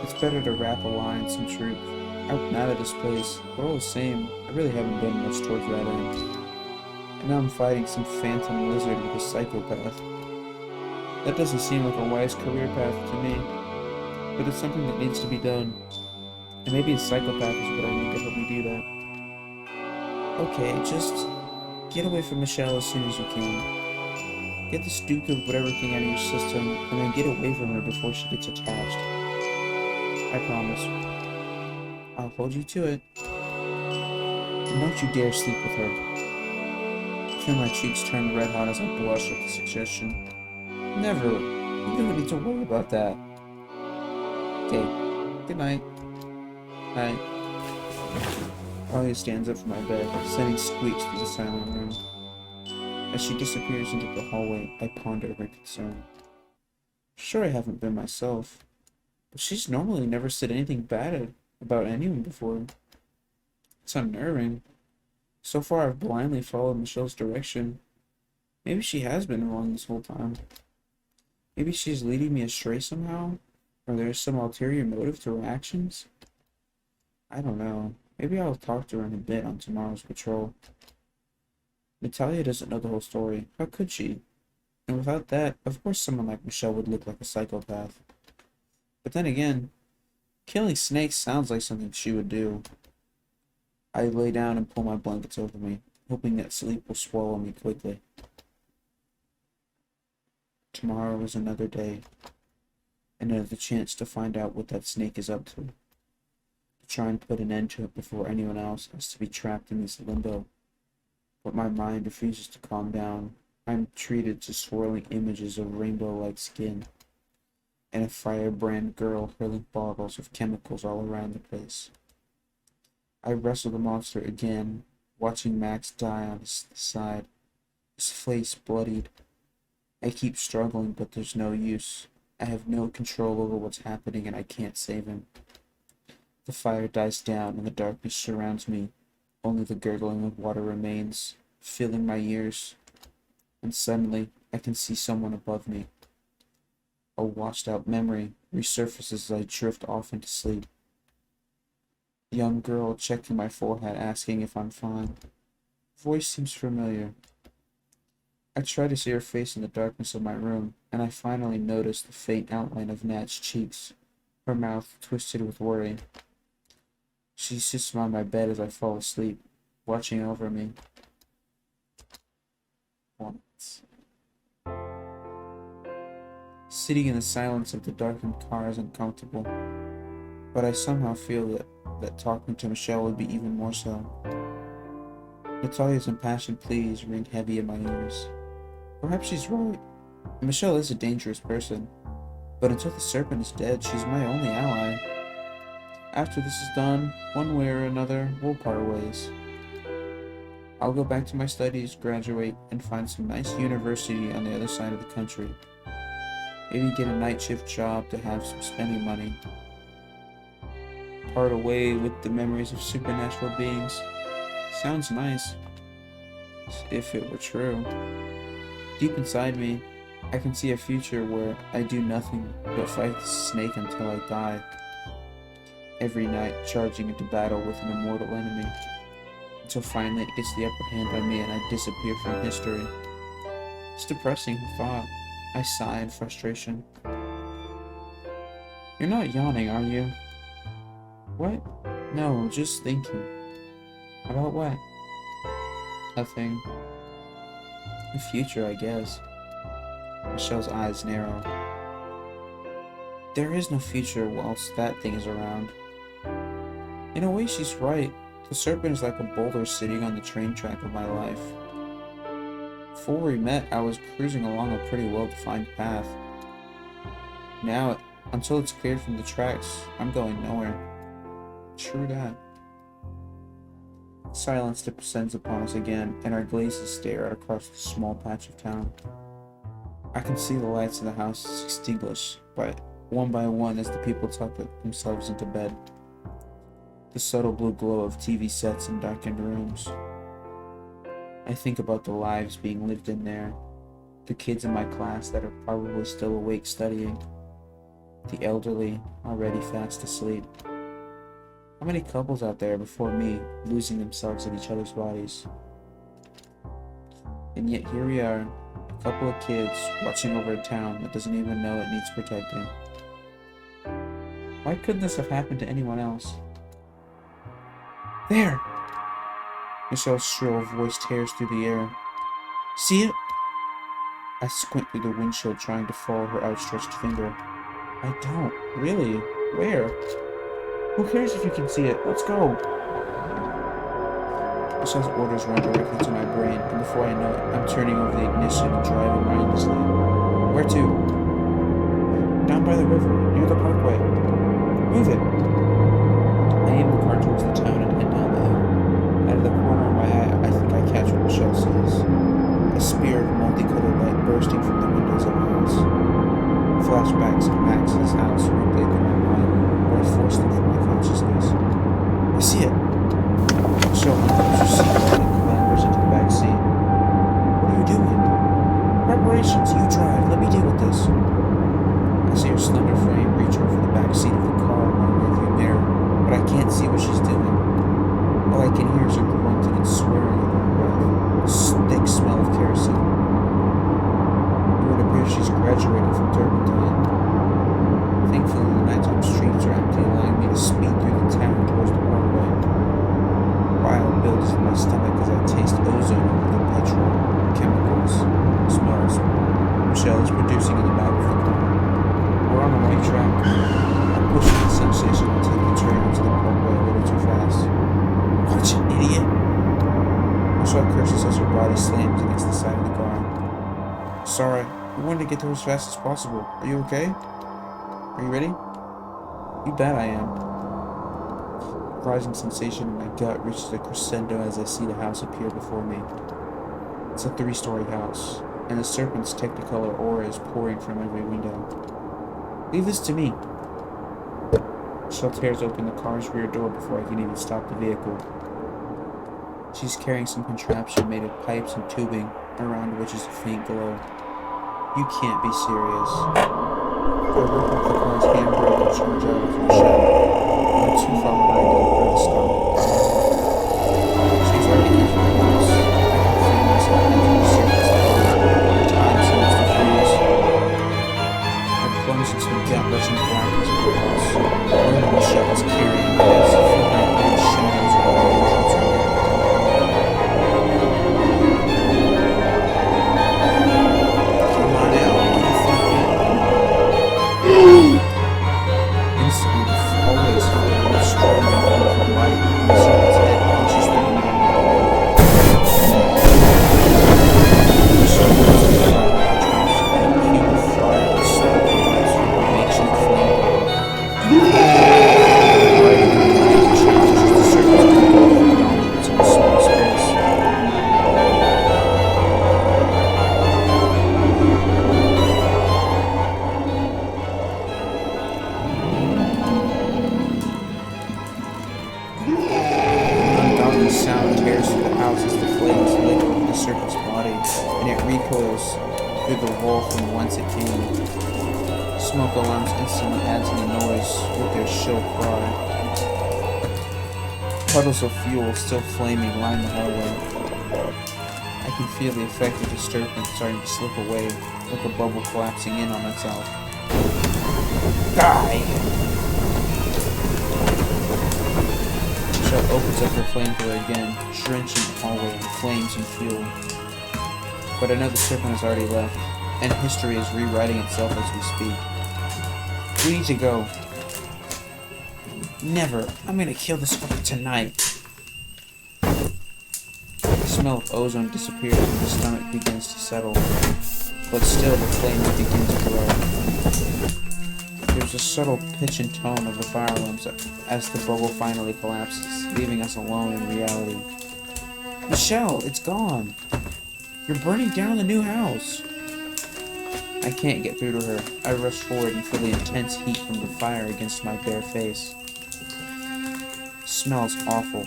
It's better to wrap a lie in some truth. I'm out of this place, but all the same, I really haven't done much towards that end. And now I'm fighting some phantom lizard with a psychopath. That doesn't seem like a wise career path to me, but it's something that needs to be done. And maybe a psychopath is what I need to help me do that. Okay, just get away from Michelle as soon as you can. Get this Duke of whatever thing out of your system, and then get away from her before she gets attached. I promise. I'll hold you to it. And don't you dare sleep with her. I feel my cheeks turn red hot as I blush at the suggestion. Never. You don't need to worry about that. Okay. Good night. Night. Alia stands up from my bed, sending squeaks through the silent room. As she disappears into the hallway, I ponder her concern. Sure, I haven't been myself, but she's normally never said anything bad about anyone before. It's unnerving. So far, I've blindly followed Michelle's direction. Maybe she has been wrong this whole time. Maybe she's leading me astray somehow? Or there's some ulterior motive to her actions? I don't know. Maybe I'll talk to her in a bit on tomorrow's patrol. Natalia doesn't know the whole story. How could she? And without that, of course someone like Michelle would look like a psychopath. But then again, killing snakes sounds like something she would do. I lay down and pull my blankets over me, hoping that sleep will swallow me quickly. Tomorrow is another day. Another chance to find out what that snake is up to. Try and put an end to it before anyone else has to be trapped in this limbo. But my mind refuses to calm down. I'm treated to swirling images of rainbow-like skin and a firebrand girl hurling bottles of chemicals all around the place. I wrestle the monster again, watching Max die on his side, his face bloodied. I keep struggling, but there's no use. I have no control over what's happening, and I can't save him. The fire dies down, and the darkness surrounds me. Only the gurgling of water remains, filling my ears. And suddenly, I can see someone above me. A washed-out memory resurfaces as I drift off into sleep. A young girl checking my forehead, asking if I'm fine. Voice seems familiar. I try to see her face in the darkness of my room, and I finally notice the faint outline of Nat's cheeks, her mouth twisted with worry. She sits on my bed as I fall asleep, watching over me. Once. Sitting in the silence of the darkened car is uncomfortable, but I somehow feel that talking to Michelle would be even more so. Natalia's impassioned pleas ring heavy in my ears. Perhaps she's right. Michelle is a dangerous person, but until the serpent is dead, she's my only ally. After this is done, one way or another, we'll part ways. I'll go back to my studies, graduate, and find some nice university on the other side of the country. Maybe get a night shift job to have some spending money. Part away with the memories of supernatural beings. Sounds nice, if it were true. Deep inside me, I can see a future where I do nothing but fight the snake until I die. Every night, charging into battle with an immortal enemy, until finally it gets the upper hand on me and I disappear from history. It's depressing thought. I sigh in frustration. You're not yawning, are you? What? No, just thinking. About what? Nothing. The future, I guess. Michelle's eyes narrow. There is no future whilst that thing is around. In a way, she's right. The serpent is like a boulder sitting on the train track of my life. Before we met, I was cruising along a pretty well-defined path. Now, until it's cleared from the tracks, I'm going nowhere. True that. Silence descends upon us again, and our glazes stare out across the small patch of town. I can see the lights of the houses extinguish by one as the people tuck themselves into bed. The subtle blue glow of TV sets in darkened rooms. I think about the lives being lived in there, the kids in my class that are probably still awake studying, the elderly already fast asleep. How many couples out there before me losing themselves in each other's bodies? And yet here we are, a couple of kids watching over a town that doesn't even know it needs protecting. Why couldn't this have happened to anyone else? There! Michelle's shrill voice tears through the air. See it? I squint through the windshield trying to follow her outstretched finger. I don't. Really? Where? Who cares if you can see it? Let's go! Michelle's orders run directly to my brain, and before I know it, I'm turning over the ignition and driving mindlessly. Where to? Down by the river, near the parkway. Move it! I aim the car towards the town and head down the hill. Out of the corner of my eye, I think I catch what Michelle sees. A spear of multicolored light bursting from the windows of the house. Flashbacks of Max's house replay through my mind, where I force them from my consciousness. I see it! Michelle unclips her seatbelt and clambers into the back seat. What are you doing? Preparations, you drive, let me deal with this. I see her slender frame reach over the back seat of the car in my rearview mirror, but I can't see what she's doing. All I can hear is her grunting and swearing under her breath, the thick smell of kerosene. It would appear she's graduated from turpentine. Thankfully, the nighttime streets are empty, allowing me to speed through the town towards the parkway. Bile builds in my stomach as I taste ozone over the petrol, chemicals, smells Michelle is producing in the back of the car. We're on the right track. I'm pushing the sensation and take the turn into the parkway a little too fast. Watch it, idiot! Michelle curses as her body slams against the side of the car. Sorry, we wanted to get there as fast as possible. Are you okay? Are you ready? You bet I am. Rising sensation in my gut reaches a crescendo as I see the house appear before me. It's a 3-story house, and the serpent's technicolor aura is pouring from every window. Leave this to me. Michelle tears open the car's rear door before I can even stop the vehicle. She's carrying some contraption made of pipes and tubing, around which is a faint glow. You can't be serious. I rip off the car's handbrake and charge out with Michelle. I'm too far behind to get her to stop. She's already entering the house. I can feel myself entering the surface of time seems to freeze. I plunge into the gut-wrenching blackness of the house. Where Michelle is carrying this, flickering blue shadows around the entrance window. Come on out, you fucking... Instantly, the hallways fill with strong and colorful light on the serpent's head punches through the night. Michelle goes to the fire contraption and a cube of fire and smoke erupts from a makeshift flamethrower. Lighting the light changes the serpent's control for dominance in a small space. Ungodly sound tears through the house as the flames lick over the serpent's body, and it recoils through the wall from whence it came. Smoke alarms instantly add to the noise with their shrill cry. Puddles of fuel still flaming line the hallway. I can feel the effect of the serpent starting to slip away, like a bubble collapsing in on itself. Die! Michelle opens up her flamethrower again, drenching the hallway in flames and fuel. But I know the serpent has already left, and history is rewriting itself as we speak. We need to go. Never. I'm gonna kill this fucker tonight. The smell of ozone disappears and the stomach begins to settle, but still the flames begin to grow. There's a subtle pitch and tone of the fire alarms as the bubble finally collapses, leaving us alone in reality. Michelle, it's gone. You're burning down the new house. I can't get through to her. I rush forward and feel the intense heat from the fire against my bare face. Smells awful.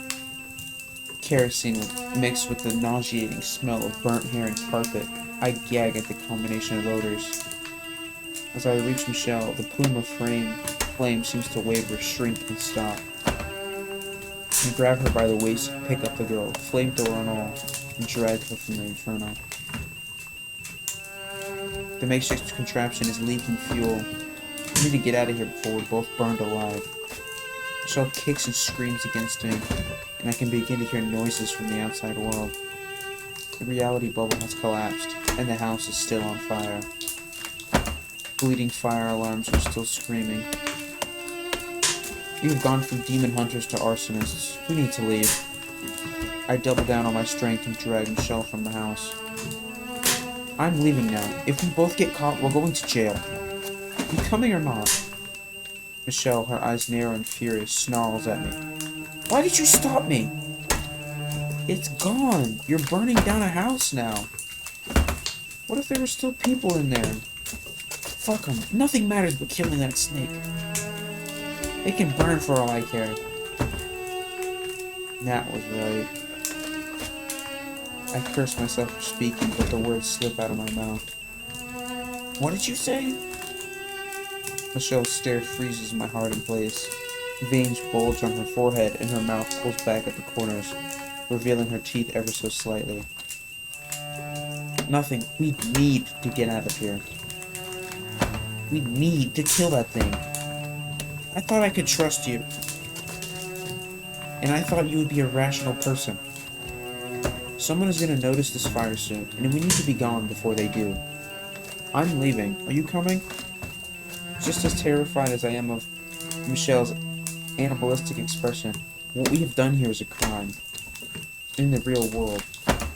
Kerosene mixed with the nauseating smell of burnt hair and carpet. I gag at the combination of odors. As I reach Michelle, the plume of flame seems to waver, shrink, and stop. I grab her by the waist, pick up the girl, flamethrower and all, and drag her from the inferno. The makeshift contraption is leaking fuel. We need to get out of here before we're both burned alive. Michelle kicks and screams against me, and I can begin to hear noises from the outside world. The reality bubble has collapsed, and the house is still on fire. Bleeding fire alarms are still screaming. We've gone from demon hunters to arsonists. We need to leave. I double down on my strength and drag Michelle from the house. I'm leaving now. If we both get caught, we're going to jail. You coming or not? Michelle, her eyes narrow and furious, snarls at me. Why did you stop me? It's gone. You're burning down a house now. What if there were still people in there? Fuck them. Nothing matters but killing that snake. They can burn for all I care. Nat was right. I curse myself for speaking, but the words slip out of my mouth. What did you say? Michelle's stare freezes my heart in place. Veins bulge on her forehead and her mouth pulls back at the corners, revealing her teeth ever so slightly. Nothing. We need to get out of here. We need to kill that thing. I thought I could trust you. And I thought you would be a rational person. Someone is going to notice this fire soon, and we need to be gone before they do. I'm leaving. Are you coming? Just as terrified as I am of Michelle's animalistic expression, what we have done here is a crime. In the real world,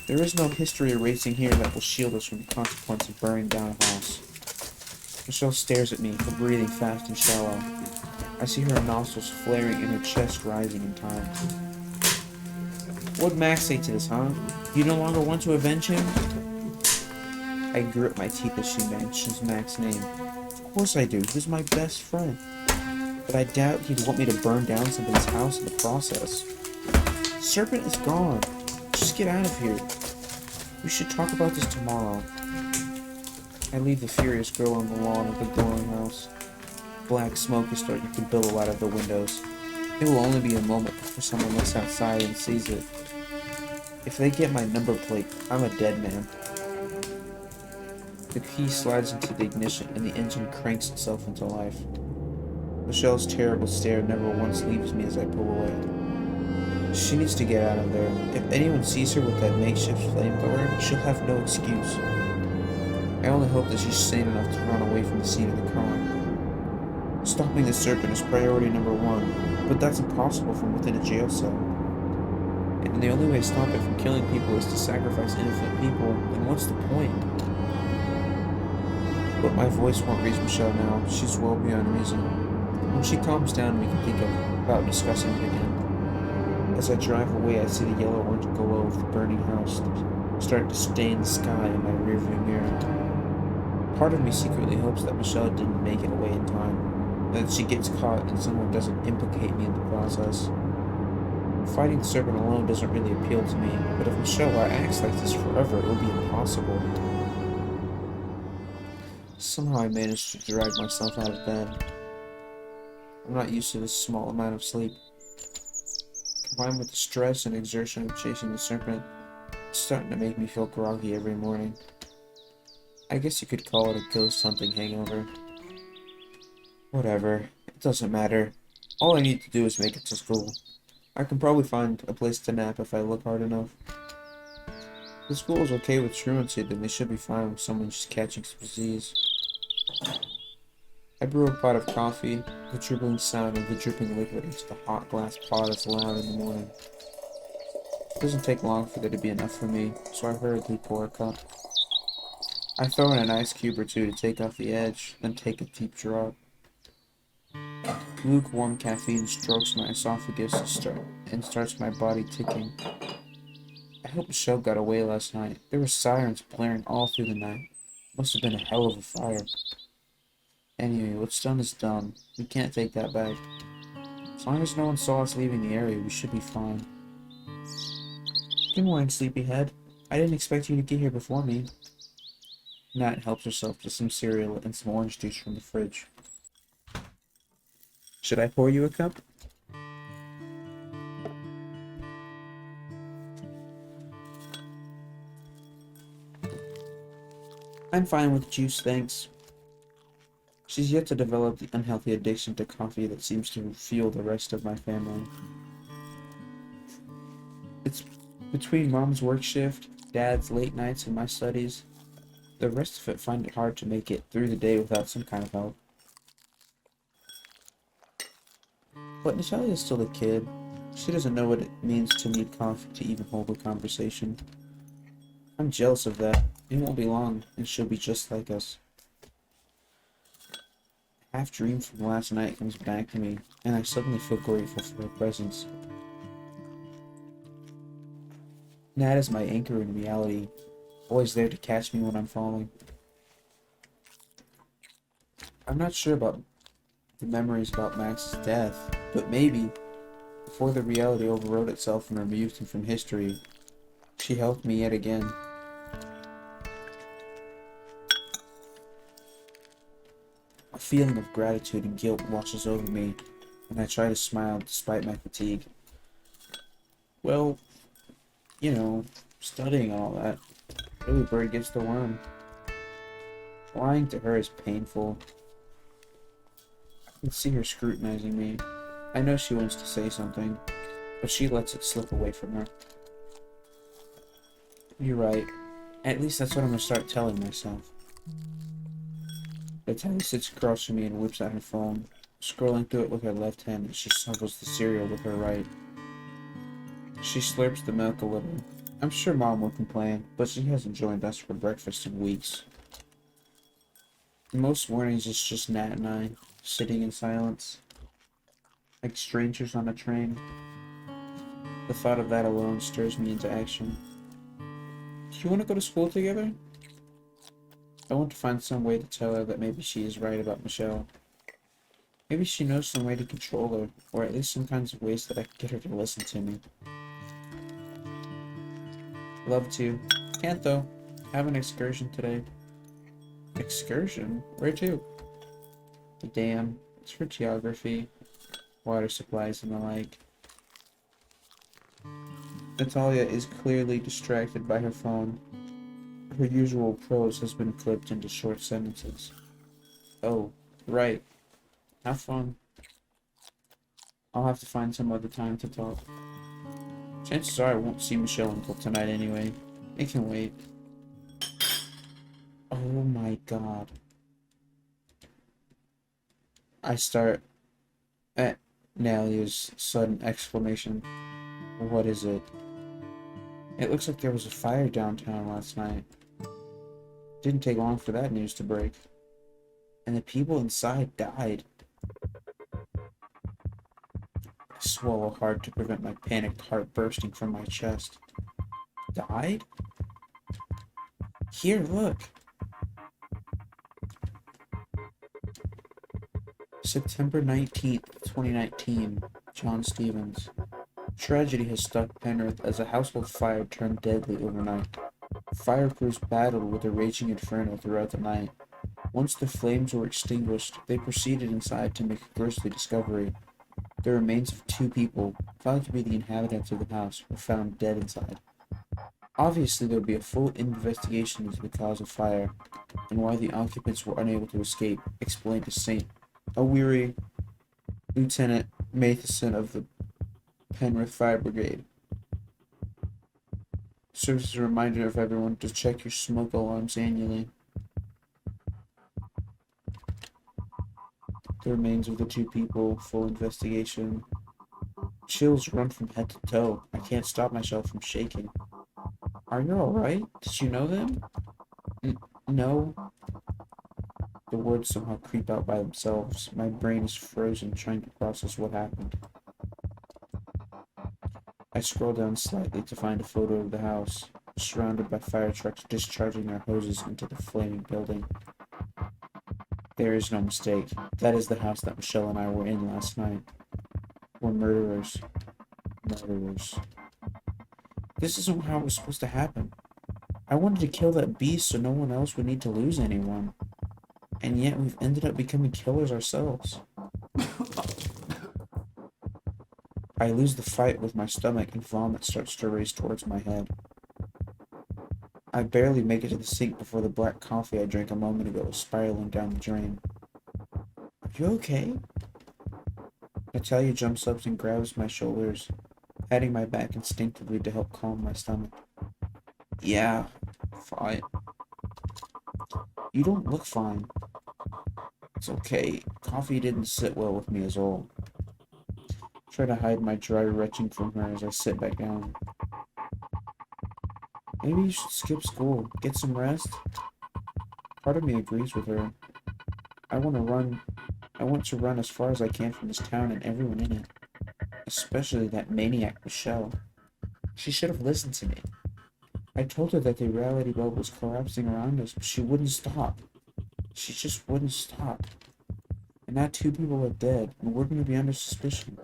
there is no history erasing here that will shield us from the consequence of burning down a house. Michelle stares at me, her breathing fast and shallow. I see her nostrils flaring and her chest rising in time. What'd Max say to this, huh? You no longer want to avenge him? I grit my teeth as she mentions Max's name. Of course I do. He's my best friend. But I doubt he'd want me to burn down somebody's house in the process. Serpent is gone. Just get out of here. We should talk about this tomorrow. I leave the furious girl on the lawn of the glowing house. Black smoke is starting to billow out of the windows. It will only be a moment before someone looks outside and sees it. If they get my number plate, I'm a dead man. The key slides into the ignition and the engine cranks itself into life. Michelle's terrible stare never once leaves me as I pull away. She needs to get out of there. If anyone sees her with that makeshift flamethrower, she'll have no excuse. I only hope that she's sane enough to run away from the scene of the crime. Stopping the serpent is priority number one, but that's impossible from within a jail cell. And the only way to stop it from killing people is to sacrifice innocent people, then what's the point? But my voice won't reach Michelle now. She's well beyond reason. When she calms down, we can think about discussing it again. As I drive away, I see the yellow-orange glow of the burning house start to stain the sky in my rearview mirror. Part of me secretly hopes that Michelle didn't make it away in time, that she gets caught and someone doesn't implicate me in the process. Fighting the serpent alone doesn't really appeal to me, but if Michelle acts like this forever, it will be impossible. Somehow I managed to drag myself out of bed. I'm not used to this small amount of sleep. Combined with the stress and exertion of chasing the serpent, it's starting to make me feel groggy every morning. I guess you could call it a ghost hunting hangover. Whatever, it doesn't matter. All I need to do is make it to school. I can probably find a place to nap if I look hard enough. If the school is okay with truancy, then they should be fine with someone just catching some disease. I brew a pot of coffee. The dribbling sound of the dripping liquid into the hot glass pot is loud in the morning. It doesn't take long for there to be enough for me, so I hurriedly pour a cup. I throw in an ice cube or two to take off the edge, then take a deep draught. Lukewarm caffeine strokes my esophagus and starts my body ticking. I hope Michelle got away last night. There were sirens blaring all through the night. Must have been a hell of a fire. Anyway, what's done is done. We can't take that back. As long as no one saw us leaving the area, we should be fine. Good morning, sleepyhead. I didn't expect you to get here before me. Nat helps herself to some cereal and some orange juice from the fridge. Should I pour you a cup? I'm fine with juice, thanks. She's yet to develop the unhealthy addiction to coffee that seems to fuel the rest of my family. It's between Mom's work shift, Dad's late nights, and my studies. The rest of it find it hard to make it through the day without some kind of help. But Natalia is still a kid. She doesn't know what it means to need coffee to even hold a conversation. I'm jealous of that. It won't be long, and she'll be just like us. A half dream from last night comes back to me, and I suddenly feel grateful for her presence. Nat is my anchor in reality, always there to catch me when I'm falling. I'm not sure about the memories about Max's death, but maybe, before the reality overrode itself and removed him from history, she helped me yet again. A feeling of gratitude and guilt washes over me, and I try to smile despite my fatigue. Well, you know, studying and all that. Early bird gets the worm. Lying to her is painful. I can see her scrutinizing me. I know she wants to say something, but she lets it slip away from her. You're right. At least that's what I'm gonna start telling myself. Natalia sits across from me and whips out her phone, scrolling through it with her left hand as she snuggles the cereal with her right. She slurps the milk a little. I'm sure Mom will complain, but she hasn't joined us for breakfast in weeks. Most mornings it's just Nat and I, sitting in silence, like strangers on a train. The thought of that alone stirs me into action. Do you want to go to school together? I want to find some way to tell her that maybe she is right about Michelle. Maybe she knows some way to control her, or at least some kinds of ways that I can get her to listen to me. Love to. Can't though. Have an excursion today. Excursion? Where to? The dam. It's for geography, water supplies, and the like. Natalia is clearly distracted by her phone. Her usual prose has been clipped into short sentences. Oh, right. Have fun. I'll have to find some other time to talk. Chances are I won't see Michelle until tonight anyway. It can wait. Oh my god. I start at Nalia's sudden exclamation. What is it? It looks like there was a fire downtown last night. Didn't take long for that news to break. And the people inside died. I swallow hard to prevent my panicked heart bursting from my chest. Died? Here, look. September 19th, 2019. John Stevens. Tragedy has struck Penrith as a household fire turned deadly overnight. Fire crews battled with a raging inferno throughout the night. Once the flames were extinguished, they proceeded inside to make a grisly discovery. The remains of two people, thought to be the inhabitants of the house, were found dead inside. Obviously, there would be a full investigation into the cause of fire, and why the occupants were unable to escape, explained to a weary Lieutenant Matheson of the Penrith Fire Brigade. Serves as a reminder of everyone to check your smoke alarms annually. The remains of the two people, full investigation. Chills run from head to toe. I can't stop myself from shaking. Are you alright? Did you know them? No. The words somehow creep out by themselves. My brain is frozen, trying to process what happened. I scroll down slightly to find a photo of the house, surrounded by fire trucks discharging their hoses into the flaming building. There is no mistake. That is the house that Michelle and I were in last night. We're murderers. Murderers. This isn't how it was supposed to happen. I wanted to kill that beast so no one else would need to lose anyone. And yet we've ended up becoming killers ourselves. I lose the fight with my stomach and vomit starts to race towards my head. I barely make it to the sink before the black coffee I drank a moment ago is spiraling down the drain. Are you okay? Natalia jumps up and grabs my shoulders, patting my back instinctively to help calm my stomach. Yeah, fine. You don't look fine. It's okay. Coffee didn't sit well with me as all. Try to hide my dry retching from her as I sit back down. Maybe you should skip school, get some rest. Part of me agrees with her. I want to run as far as I can from this town and everyone in it. Especially that maniac Michelle. She should have listened to me. I told her that the reality bubble was collapsing around us, but she wouldn't stop. She just wouldn't stop. And now two people are dead, and we're going to be under suspicion.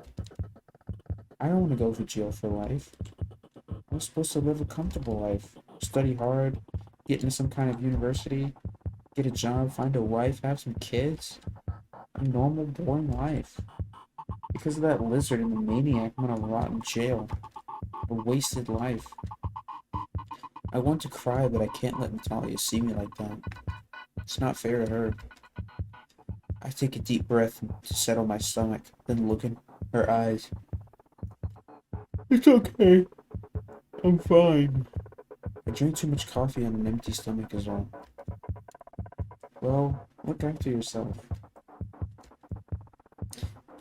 I don't want to go to jail for life. I'm supposed to live a comfortable life. Study hard, get into some kind of university, get a job, find a wife, have some kids. A normal, boring life. Because of that lizard and the maniac, I'm gonna rot in jail. A wasted life. I want to cry, but I can't let Natalia see me like that. It's not fair to her. I take a deep breath to settle my stomach, then look in her eyes. It's okay. I'm fine. I drank too much coffee on an empty stomach is all. Well, look after yourself.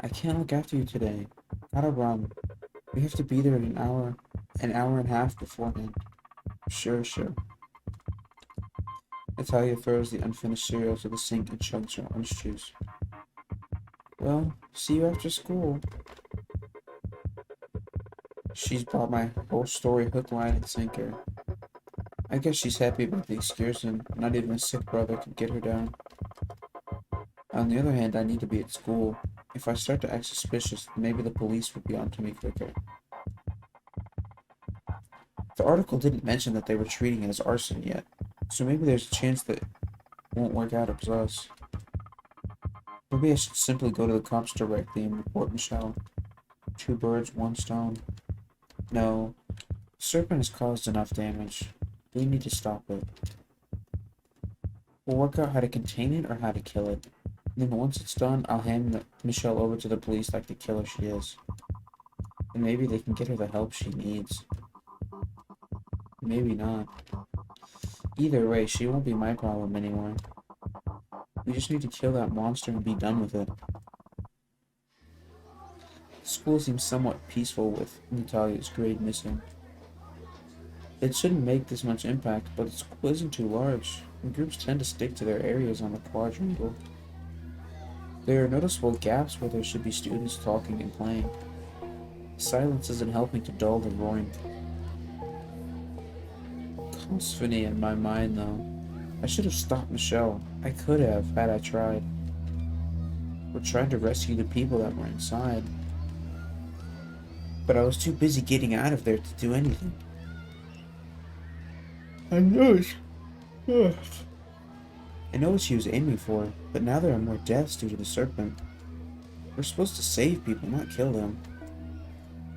I can't look after you today. Gotta run. We have to be there in an hour and a half beforehand. Sure. Natalia throws the unfinished cereal to the sink and chugs her orange juice. Well, see you after school. She's bought my whole story hook, line, and sinker. I guess she's happy about the excursion. Not even a sick brother could get her down. On the other hand, I need to be at school. If I start to act suspicious, maybe the police will be onto me quicker. The article didn't mention that they were treating it as arson yet, so maybe there's a chance that it won't work out with us. Maybe I should simply go to the cops directly and report Michelle. 2 birds, 1 stone. No, the serpent has caused enough damage. We need to stop it. We'll work out how to contain it or how to kill it. And then once it's done, I'll hand Michelle over to the police like the killer she is. And maybe they can get her the help she needs. Maybe not. Either way, she won't be my problem anymore. We just need to kill that monster and be done with it. School seems somewhat peaceful with Natalia's grade missing. It shouldn't make this much impact, but the school isn't too large, and groups tend to stick to their areas on the quadrangle. There are noticeable gaps where there should be students talking and playing. Silence isn't helping to dull the roaring cacophony in my mind, though. I should have stopped Michelle. I could have, had I tried. Or tried to rescue the people that were inside. But I was too busy getting out of there to do anything. I know what she was aiming for, but now there are more deaths due to the serpent. We're supposed to save people, not kill them.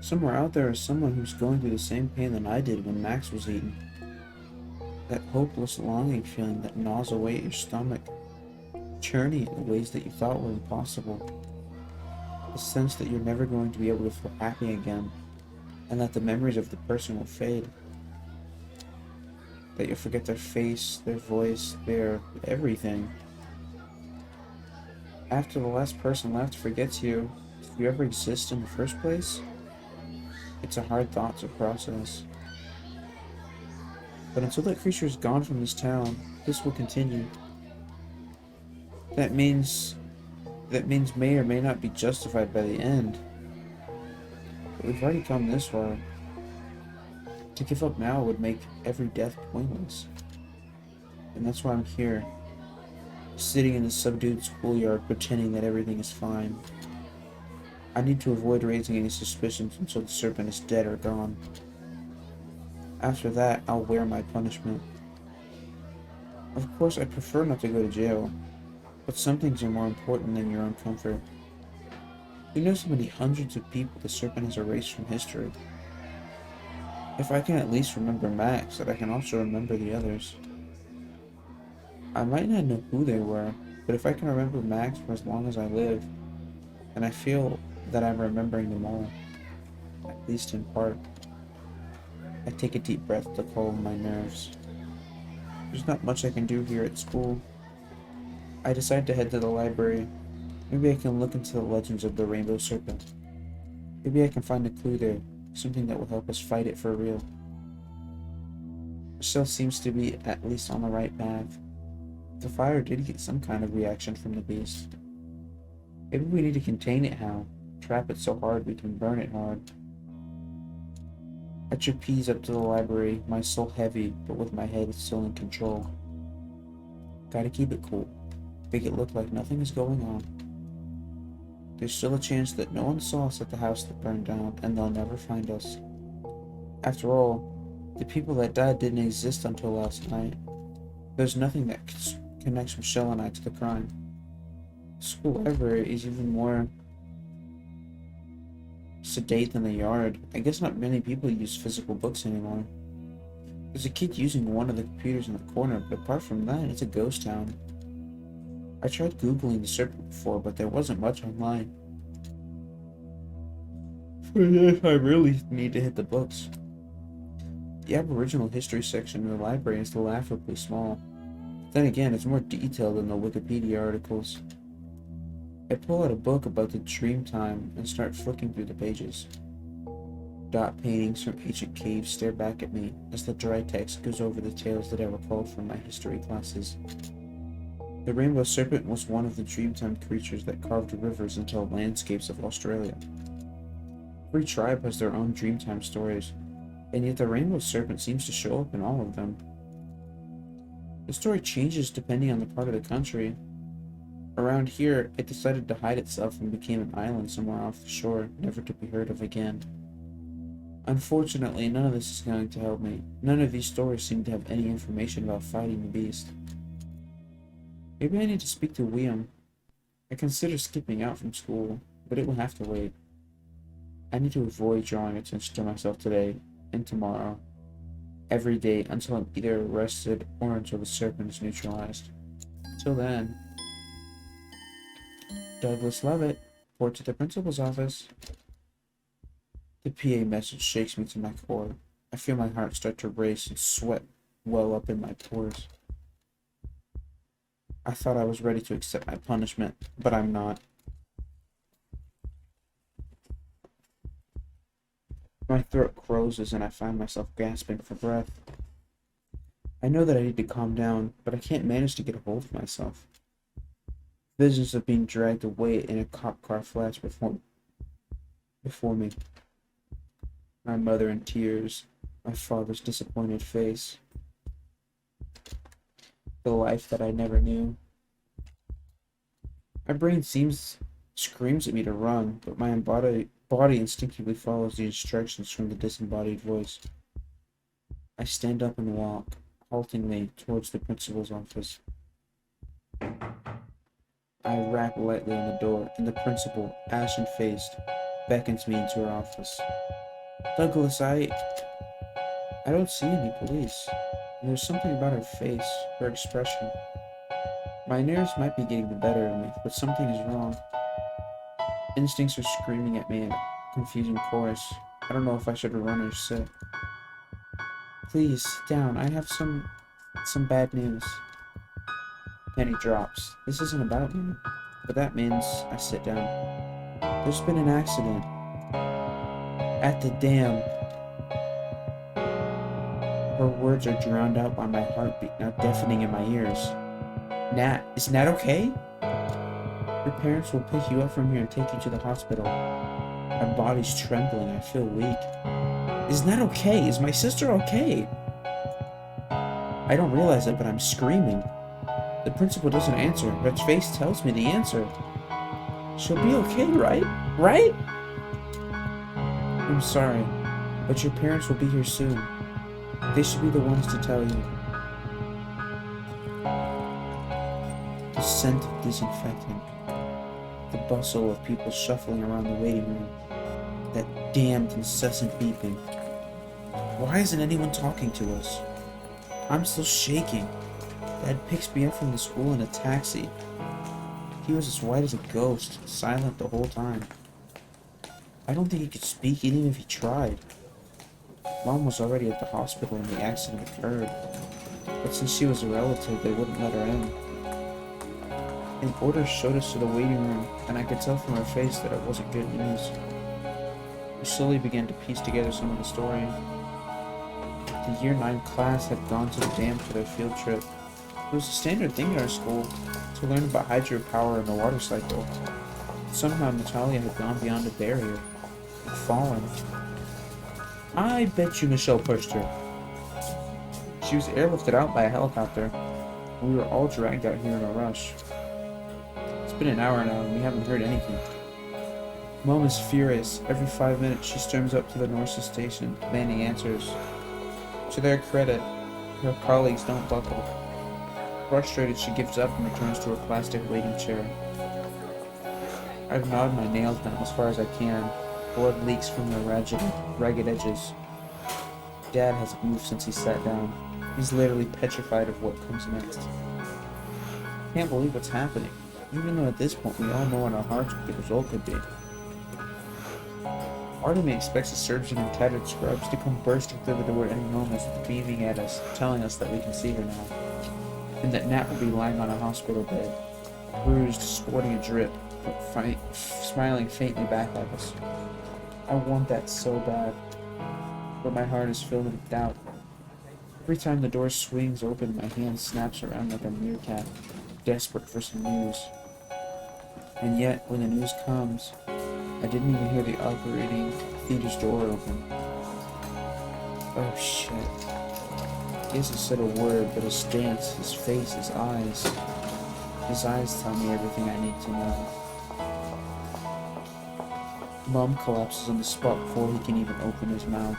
Somewhere out there is someone who's going through the same pain that I did when Max was eaten. That hopeless longing feeling that gnaws away at your stomach, churning in ways that you thought were impossible. The sense that you're never going to be able to feel happy again, and that the memories of the person will fade. That you'll forget their face, their voice, their everything. After the last person left forgets you, if you ever exist in the first place, it's a hard thought to process. But until that creature is gone from this town, this will continue. That means may or may not be justified by the end. But we've already come this far. To give up now would make every death pointless. And that's why I'm here, sitting in the subdued schoolyard pretending that everything is fine. I need to avoid raising any suspicions until the serpent is dead or gone. After that, I'll wear my punishment. Of course, I prefer not to go to jail, but some things are more important than your own comfort. We know so many hundreds of people the serpent has erased from history. If I can at least remember Max, that I can also remember the others. I might not know who they were, but if I can remember Max for as long as I live, then I feel that I'm remembering them all, at least in part. I take a deep breath to calm my nerves. There's not much I can do here at school. I decide to head to the library. Maybe I can look into the legends of the Rainbow Serpent. Maybe I can find a clue there. Something that will help us fight it for real. Michelle seems to be at least on the right path. The fire did get some kind of reaction from the beast. Maybe we need to contain it how? Trap it so hard we can burn it hard. I trapeze up to the library, my soul heavy, but with my head still in control. Gotta keep it cool. Make it look like nothing is going on. There's still a chance that no one saw us at the house that burned down, and they'll never find us. After all, the people that died didn't exist until last night. There's nothing that connects Michelle and I to the crime. The school library is even more sedate than the yard. I guess not many people use physical books anymore. There's a kid using one of the computers in the corner, but apart from that, it's a ghost town. I tried Googling the serpent before, but there wasn't much online. For this, I really need to hit the books. The Aboriginal history section of the library is laughably small. Then again, it's more detailed than the Wikipedia articles. I pull out a book about the dream time and start flicking through the pages. Dot paintings from ancient caves stare back at me as the dry text goes over the tales that I recalled from my history classes. The rainbow serpent was one of the Dreamtime creatures that carved rivers into the landscapes of Australia. Every tribe has their own Dreamtime stories, and yet the rainbow serpent seems to show up in all of them. The story changes depending on the part of the country. Around here, it decided to hide itself and became an island somewhere off the shore, never to be heard of again. Unfortunately, none of this is going to help me. None of these stories seem to have any information about fighting the beast. Maybe I need to speak to William. I consider skipping out from school, but it will have to wait. I need to avoid drawing attention to myself today and tomorrow, every day until I'm either arrested or until the serpent is neutralized. Till then, Douglas Levitt, report to the principal's office. The PA message shakes me to my core. I feel my heart start to race and sweat well up in my pores. I thought I was ready to accept my punishment, but I'm not. My throat closes and I find myself gasping for breath. I know that I need to calm down, but I can't manage to get a hold of myself. Visions of being dragged away in a cop car flash before me. My mother in tears, my father's disappointed face. The life that I never knew. My brain screams at me to run, but my body instinctively follows the instructions from the disembodied voice. I stand up and walk, haltingly, towards the principal's office. I rap lightly on the door, and the principal, ashen-faced, beckons me into her office. Douglas, I don't see any police. And there's something about her face, her expression. My nerves might be getting the better of me, but something is wrong. Instincts are screaming at me in a confusing chorus. I don't know if I should run or sit. Please, sit down. I have some bad news. Penny drops. This isn't about me, but that means I sit down. There's been an accident. At the dam. Her words are drowned out by my heartbeat, now deafening in my ears. Nat, is Nat okay? Your parents will pick you up from here and take you to the hospital. My body's trembling, I feel weak. Is Nat okay? Is my sister okay? I don't realize it, but I'm screaming. The principal doesn't answer. Her face tells me the answer. She'll be okay, right? Right? I'm sorry, but your parents will be here soon. They should be the ones to tell you. The scent of disinfectant. The bustle of people shuffling around the waiting room. That damned incessant beeping. Why isn't anyone talking to us? I'm still shaking. Dad picks me up from the school in a taxi. He was as white as a ghost, silent the whole time. I don't think he could speak even if he tried. Mom was already at the hospital when the accident occurred, but since she was a relative, they wouldn't let her in. An order showed us to the waiting room, and I could tell from her face that it wasn't good news. We slowly began to piece together some of the story. The year 9 class had gone to the dam for their field trip. It was a standard thing in our school to learn about hydropower and the water cycle. Somehow Natalia had gone beyond a barrier and fallen. I bet you Michelle pushed her. She was airlifted out by a helicopter. We were all dragged out here in a rush. It's been an hour now and we haven't heard anything. Mom is furious. Every 5 minutes she storms up to the nurse's station, demanding answers. To their credit, her colleagues don't buckle. Frustrated, she gives up and returns to her plastic waiting chair. I've gnawed my nails down as far as I can. Blood leaks from their ragged edges. Dad hasn't moved since he sat down. He's literally petrified of what comes next. Can't believe what's happening, even though at this point we all know in our hearts what the result could be. Part of me expects a surgeon in tattered scrubs to come bursting through the door at any moment, beaming at us, telling us that we can see her now, and that Nat will be lying on a hospital bed, bruised, sporting a drip, but smiling faintly back at us. I want that so bad. but my heart is filled with doubt. Every time the door swings open, my hand snaps around like a meerkat, desperate for some news. And yet, when the news comes, I didn't even hear the operating theater's door open. Oh shit. He hasn't said a word, but his stance, his face, his eyes. His eyes tell me everything I need to know. Mom collapses on the spot before he can even open his mouth.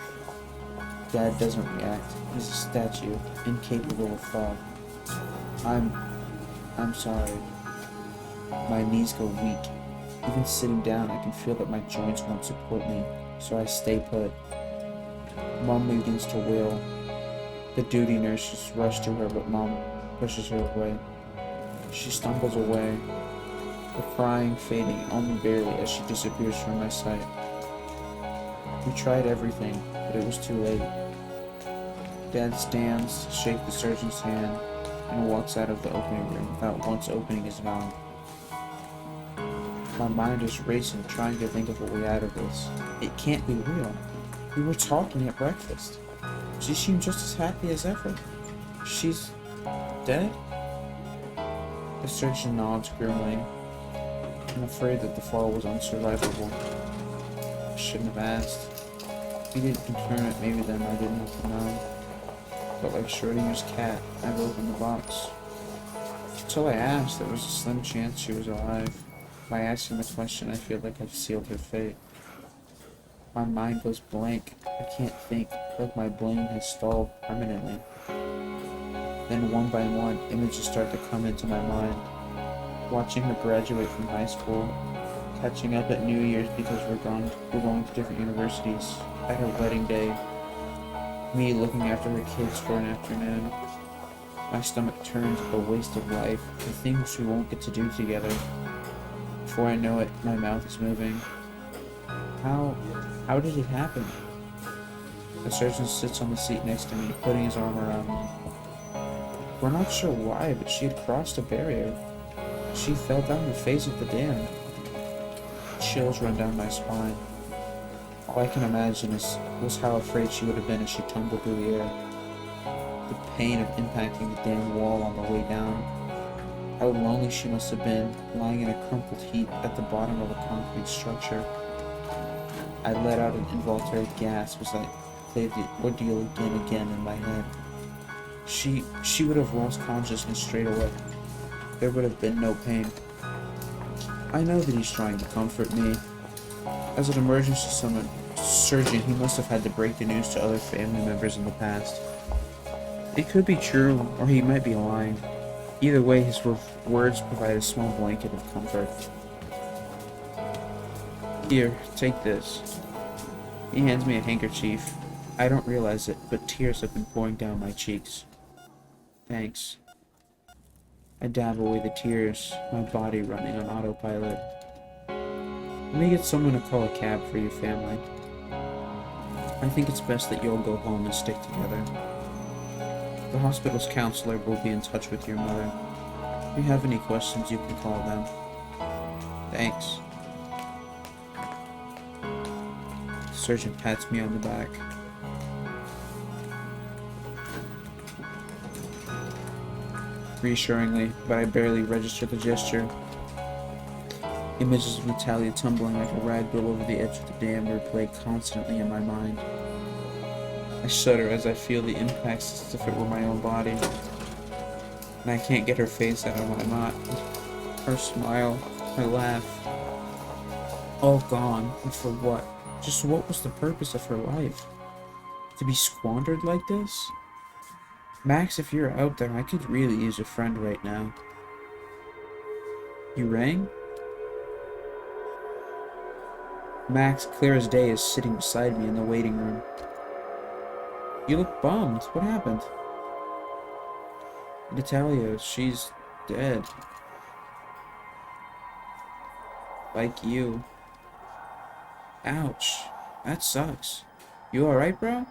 Dad doesn't react. He's a statue, incapable of thought. I'm sorry. My knees go weak. Even sitting down, I can feel that my joints won't support me, so I stay put. Mom begins to wail. The duty nurses rush to her, but Mom pushes her away. She stumbles away, the crying fading only barely as she disappears from my sight. We tried everything, but it was too late. Dad stands to shake the surgeon's hand and walks out of the opening room without once opening his mouth. My mind is racing, trying to think of a way out of this. It can't be real. We were talking at breakfast. She seemed just as happy as ever. She's dead? The surgeon nods grimly. I'm afraid that the fall was unsurvivable. I shouldn't have asked. If he didn't confirm it, maybe then I didn't have to know. But like Schrodinger's cat, I've opened the box. Until I asked, there was a slim chance she was alive. By asking the question, I feel like I've sealed her fate. My mind goes blank. I can't think, like my brain has stalled permanently. Then one by one, images start to come into my mind. Watching her graduate from high school, catching up at New Year's because we're going to different universities, at her wedding day, me looking after her kids for an afternoon. My stomach turns with the waste of life, the things we won't get to do together. Before I know it, my mouth is moving. How did it happen? The surgeon sits on the seat next to me, putting his arm around me. We're not sure why, but she had crossed a barrier. She fell down the face of the dam. Chills run down my spine. All I can imagine was how afraid she would have been as she tumbled through the air. The pain of impacting the dam wall on the way down. How lonely she must have been, lying in a crumpled heap at the bottom of a concrete structure. I let out an involuntary gasp as I played the ordeal again in my head. She would have lost consciousness straight away. There would have been no pain. I know that he's trying to comfort me. As an emergency surgeon, he must have had to break the news to other family members in the past. It could be true, or he might be lying. Either way, his words provide a small blanket of comfort. Here, take this. He hands me a handkerchief. I don't realize it, but tears have been pouring down my cheeks. Thanks. I dab away the tears, my body running on autopilot. Let me get someone to call a cab for your family. I think it's best that you all go home and stick together. The hospital's counselor will be in touch with your mother. If you have any questions, you can call them. Thanks. The surgeon pats me on the back. Reassuringly, but I barely register the gesture. Images of Natalia tumbling like a ragdoll over the edge of the dam replay constantly in my mind. I shudder as I feel the impacts as if it were my own body. And I can't get her face out of my mind. Her smile, her laugh. All gone, and for what? Just what was the purpose of her life? To be squandered like this? Max, if you're out there, I could really use a friend right now. You rang? Max, clear as day, is sitting beside me in the waiting room. You look bummed. What happened? Natalia, she's dead. Like you. Ouch. That sucks. You alright, bro?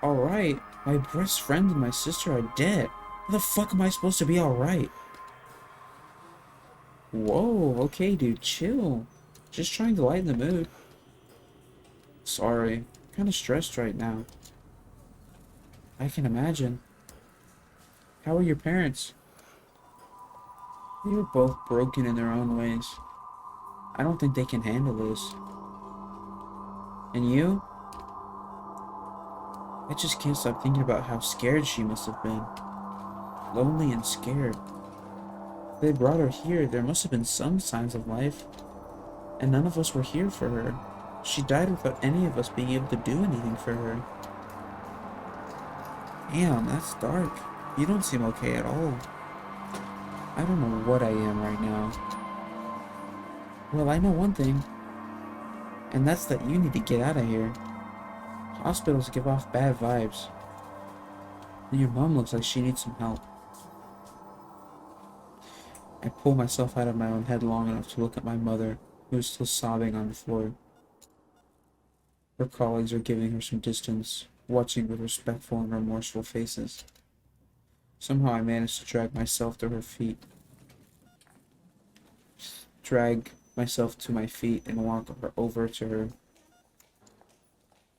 Alright? My best friend and my sister are dead. How the fuck am I supposed to be alright? Whoa, okay, dude, chill. Just trying to lighten the mood. Sorry. Kind of stressed right now. I can imagine. How are your parents? They are both broken in their own ways. I don't think they can handle this. And you? I just can't stop thinking about how scared she must have been. Lonely and scared. They brought her here. There must have been some signs of life. And none of us were here for her. She died without any of us being able to do anything for her. Damn, that's dark. You don't seem okay at all. I don't know what I am right now. Well, I know one thing. And that's that you need to get out of here. Hospitals give off bad vibes. And your mom looks like she needs some help. I pull myself out of my own head long enough to look at my mother, who is still sobbing on the floor. Her colleagues are giving her some distance, watching with respectful and remorseful faces. Somehow I manage to drag myself to her feet. Drag myself to my feet and walk over to her.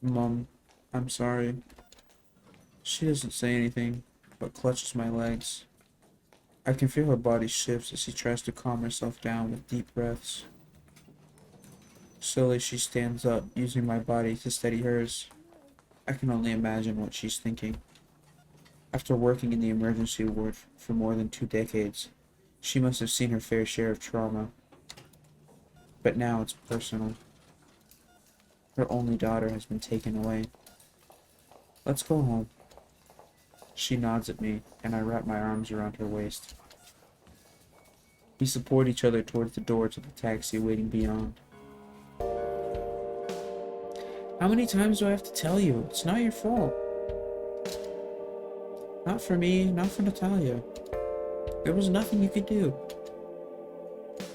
Mom, I'm sorry. She doesn't say anything, but clutches my legs. I can feel her body shifts as she tries to calm herself down with deep breaths. Slowly she stands up, using my body to steady hers. I can only imagine what she's thinking. After working in the emergency ward for more than 2 decades, she must have seen her fair share of trauma. But now it's personal. Her only daughter has been taken away. Let's go home. She nods at me, and I wrap my arms around her waist. We support each other towards the door to the taxi waiting beyond. How many times do I have to tell you? It's not your fault. Not for me, not for Natalia. There was nothing you could do.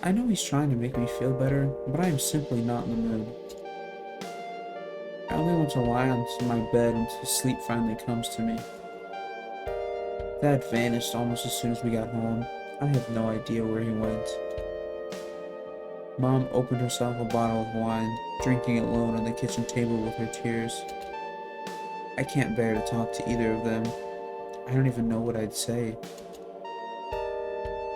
I know he's trying to make me feel better, but I am simply not in the mood. I only want to lie on my bed until sleep finally comes to me. Dad vanished almost as soon as we got home. I have no idea where he went. Mom opened herself a bottle of wine, drinking it alone on the kitchen table with her tears. I can't bear to talk to either of them. I don't even know what I'd say.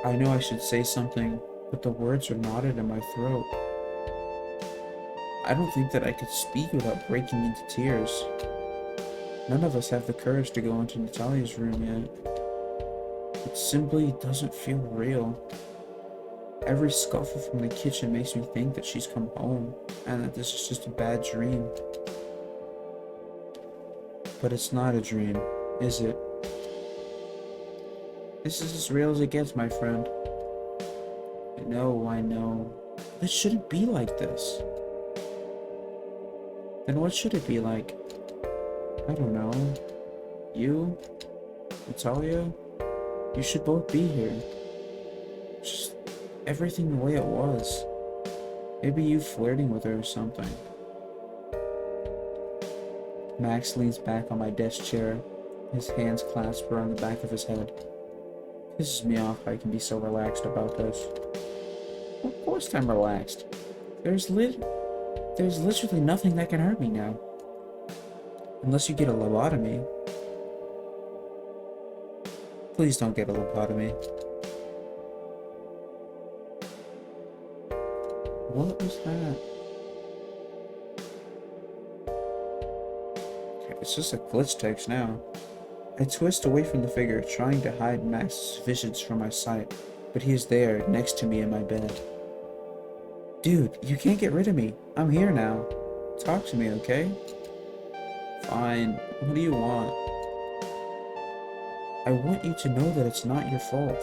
I know I should say something, but the words are knotted in my throat. I don't think that I could speak without breaking into tears. None of us have the courage to go into Natalia's room yet. It simply doesn't feel real. Every scuffle from the kitchen makes me think that she's come home, and that this is just a bad dream. But it's not a dream, is it? This is as real as it gets, my friend. I know. This shouldn't be like this. Then what should it be like? I don't know. You? Natalia? You should both be here. Just everything the way it was. Maybe you flirting with her or something. Max leans back on my desk chair, his hands clasped around the back of his head. Pisses me off how I can be so relaxed about this. Of course I'm relaxed. There's literally nothing that can hurt me now. Unless you get a lobotomy. Please don't get a lobotomy. What was that? Okay, it's just a glitch text now. I twist away from the figure, trying to hide Max's visions from my sight, but he is there, next to me in my bed. Dude, you can't get rid of me. I'm here now. Talk to me, okay? Fine. What do you want? I want you to know that it's not your fault.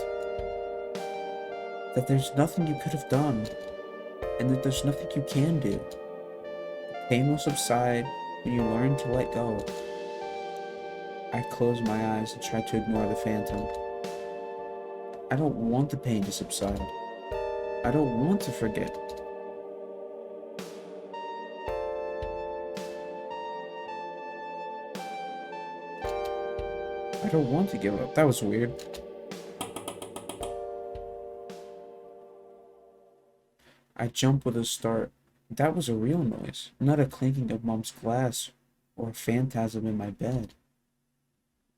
That there's nothing you could have done. And that there's nothing you can do. The pain will subside when you learn to let go. I close my eyes and try to ignore the phantom. I don't want the pain to subside. I don't want to forget. I don't want to give up. That was weird. I jump with a start. That was a real noise, not a clinking of Mom's glass or a phantasm in my bed.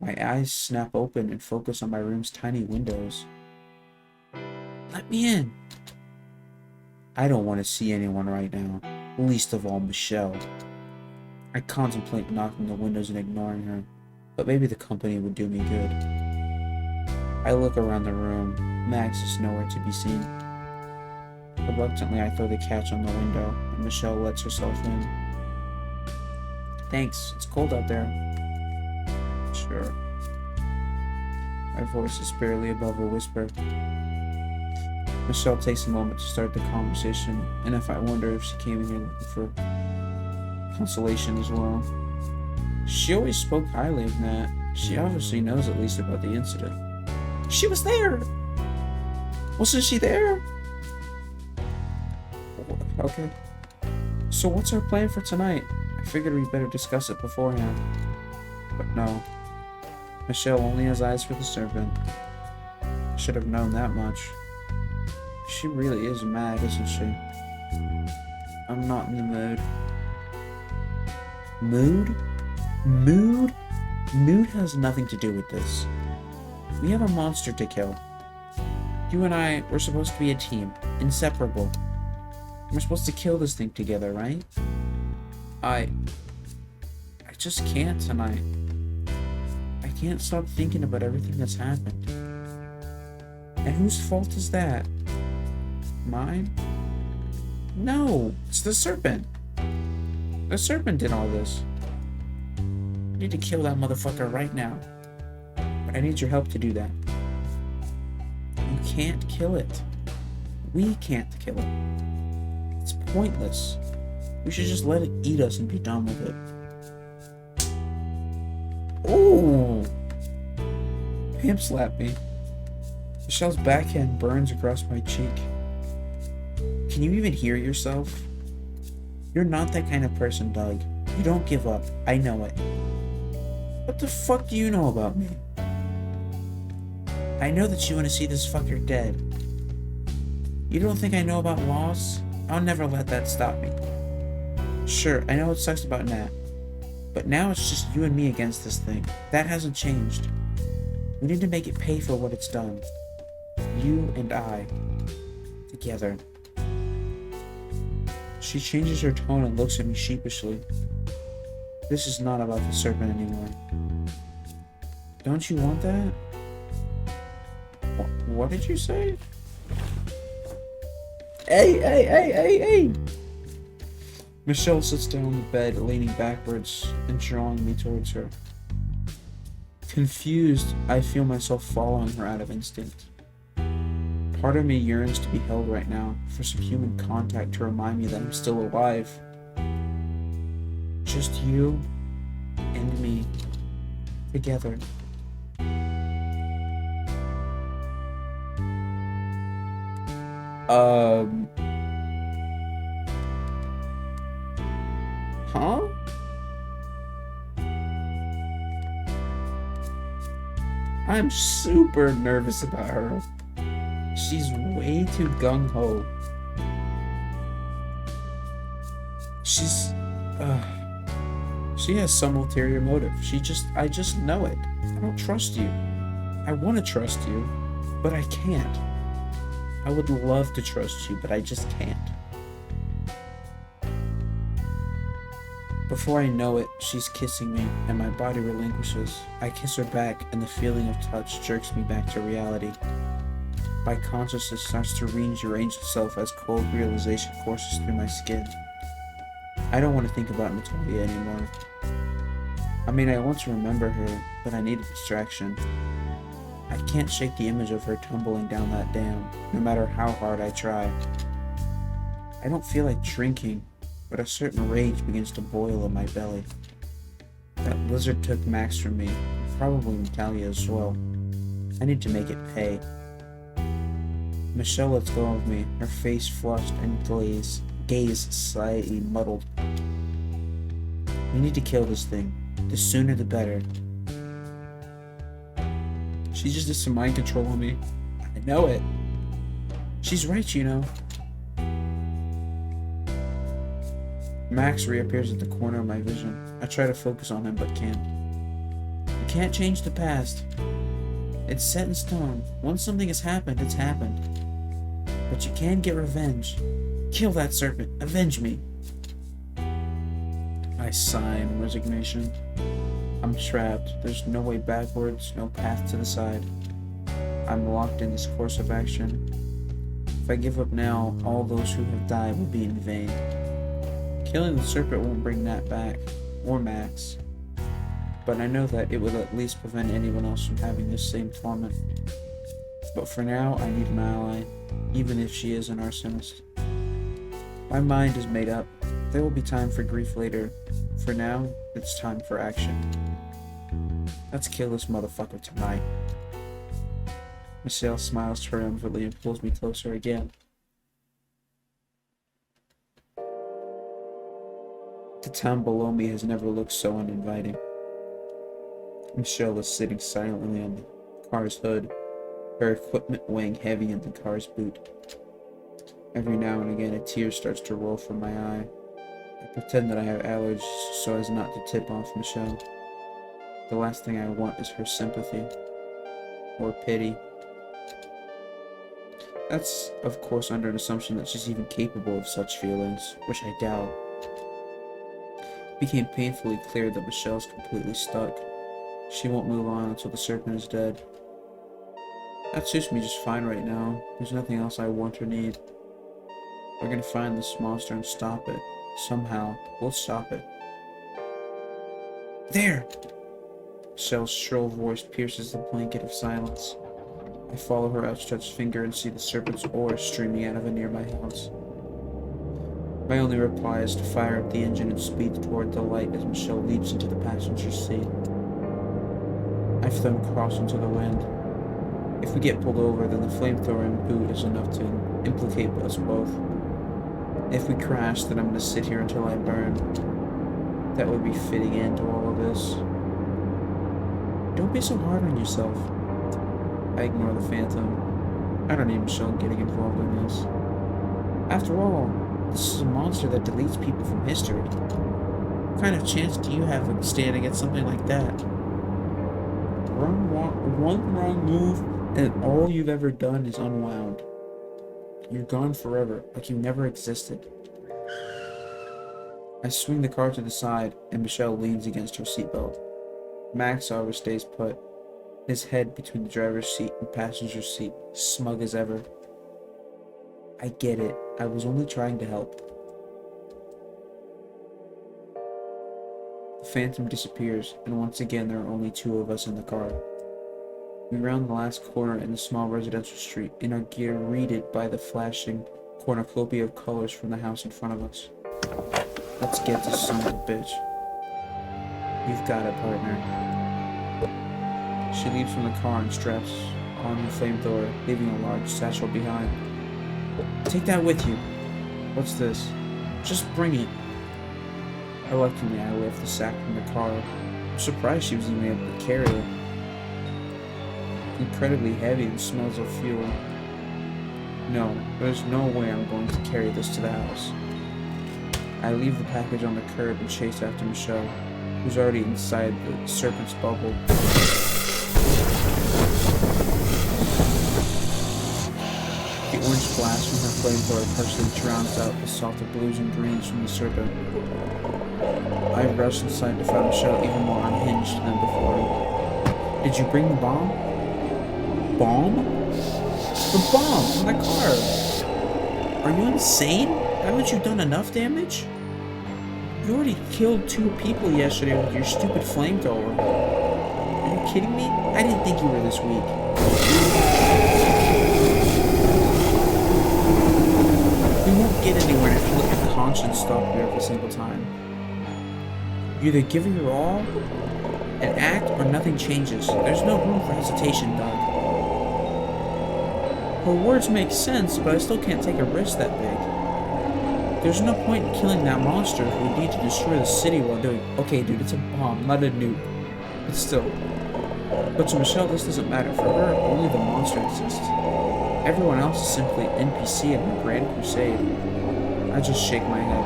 My eyes snap open and focus on my room's tiny windows. Let me in! I don't want to see anyone right now, least of all Michelle. I contemplate knocking the windows and ignoring her, but maybe the company would do me good. I look around the room. Max is nowhere to be seen. Reluctantly, I throw the catch on the window, and Michelle lets herself in. Thanks, it's cold out there. Sure. My voice is barely above a whisper. Michelle takes a moment to start the conversation, and if I wonder if she came here looking for consolation as well. She always spoke highly of Nat. She obviously knows at least about the incident. She was there! Wasn't she there? Okay. So what's our plan for tonight? I figured we better discuss it beforehand. But no. Michelle only has eyes for the serpent. I should have known that much. She really is mad, isn't she? I'm not in the mood. Mood? Mood? Mood has nothing to do with this. We have a monster to kill. You and I, we're supposed to be a team. Inseparable. We're supposed to kill this thing together, right? I just can't tonight. I can't stop thinking about everything that's happened. And whose fault is that? Mine? No, it's the serpent. The serpent did all this. I need to kill that motherfucker right now. But I need your help to do that. You can't kill it. We can't kill it. It's pointless. We should just let it eat us and be done with it. Ooh! Pam slapped me. Michelle's backhand burns across my cheek. Can you even hear yourself? You're not that kind of person, Doug. You don't give up. I know it. What the fuck do you know about me? I know that you want to see this fucker dead. You don't think I know about loss? I'll never let that stop me. Sure, I know it sucks about Nat. But now it's just you and me against this thing. That hasn't changed. We need to make it pay for what it's done. You and I. Together. She changes her tone and looks at me sheepishly. This is not about the serpent anymore. Don't you want that? What did you say? Hey! Michelle sits down on the bed, leaning backwards and drawing me towards her. Confused, I feel myself following her out of instinct. Part of me yearns to be held right now, for some human contact to remind me that I'm still alive. Just you and me, together. Huh? I'm super nervous about her. She's way too gung-ho. She has some ulterior motive. I just know it. I don't trust you. I want to trust you, but I can't. I would love to trust you, but I just can't. Before I know it, she's kissing me, and my body relinquishes. I kiss her back, and the feeling of touch jerks me back to reality. My consciousness starts to rearrange itself as cold realization courses through my skin. I don't want to think about Natalia anymore. I mean, I want to remember her, but I need a distraction. I can't shake the image of her tumbling down that dam, no matter how hard I try. I don't feel like drinking, but a certain rage begins to boil in my belly. That lizard took Max from me, and probably Natalia as well. I need to make it pay. Michelle lets go of me, her face flushed and gaze slightly muddled. We need to kill this thing. The sooner the better. She just did some mind control on me. I know it. She's right, you know. Max reappears at the corner of my vision. I try to focus on him, but can't. You can't change the past. It's set in stone. Once something has happened, it's happened. But you can get revenge. Kill that serpent. Avenge me. I sigh in resignation. I'm trapped. There's no way backwards, no path to the side. I'm locked in this course of action. If I give up now, all those who have died will be in vain. Killing the serpent won't bring Nat back, or Max. But I know that it will at least prevent anyone else from having this same torment. But for now, I need an ally, even if she is an arsonist. My mind is made up. There will be time for grief later. For now, it's time for action. Let's kill this motherfucker tonight. Michelle smiles triumphantly and pulls me closer again. The town below me has never looked so uninviting. Michelle is sitting silently on the car's hood, her equipment weighing heavy in the car's boot. Every now and again, a tear starts to roll from my eye. I pretend that I have allergies so as not to tip off Michelle. The last thing I want is her sympathy or pity. That's, of course, under an assumption that she's even capable of such feelings, which I doubt. It became painfully clear that Michelle's completely stuck. She won't move on until the serpent is dead. That suits me just fine right now. There's nothing else I want or need. We're gonna find this monster and stop it. Somehow, we'll stop it. There! Michelle's shrill voice pierces the blanket of silence. I follow her outstretched finger and see the serpent's oar streaming out of a nearby house. My only reply is to fire up the engine and speed toward the light as Michelle leaps into the passenger seat. I throw cross into the wind. If we get pulled over, then the flamethrower and boot is enough to implicate us both. If we crash, then I'm going to sit here until I burn. That would be fitting end to all of this. Don't be so hard on yourself. I ignore the phantom. I don't need Michelle getting involved in this. After all, this is a monster that deletes people from history. What kind of chance do you have of standing against something like that? One wrong move, and all you've ever done is unwound. You're gone forever, like you never existed. I swing the car to the side, and Michelle leans against her seatbelt. Max, however, stays put, his head between the driver's seat and passenger seat, smug as ever. I get it. I was only trying to help. The phantom disappears, and once again there are only two of us in the car. We round the last corner in the small residential street and are greeted by the flashing cornucopia of colors from the house in front of us. Let's get this son of a bitch. You've got it, partner. She leaps from the car and straps on the flamethrower, leaving a large satchel behind. Take that with you. What's this? Just bring it. Reluctantly, I lift the sack from the car. I'm surprised she was even able to carry it. Incredibly heavy and smells of fuel. No, there's no way I'm going to carry this to the house. I leave the package on the curb and chase after Michelle, who's already inside the serpent's bubble. The orange flash from her flamethrower partially drowns out the softer blues and greens from the serpent. I rush inside to find Michelle even more unhinged than before. Did you bring the bomb? Bomb? The bomb from the car! Are you insane? Haven't you done enough damage? You already killed 2 people yesterday with your stupid flamethrower. Are you kidding me? I didn't think you were this weak. We won't get anywhere if you let your conscience stop you every single time. You either give it your all and act, or nothing changes. There's no room for hesitation, Doug. Her words make sense, but I still can't take a risk that big. There's no point in killing that monster if we need to destroy the city while doing... Okay, dude, it's a bomb, not a nuke. But still. But to Michelle, this doesn't matter. For her, only the monster exists. Everyone else is simply NPC in her grand crusade. I just shake my head.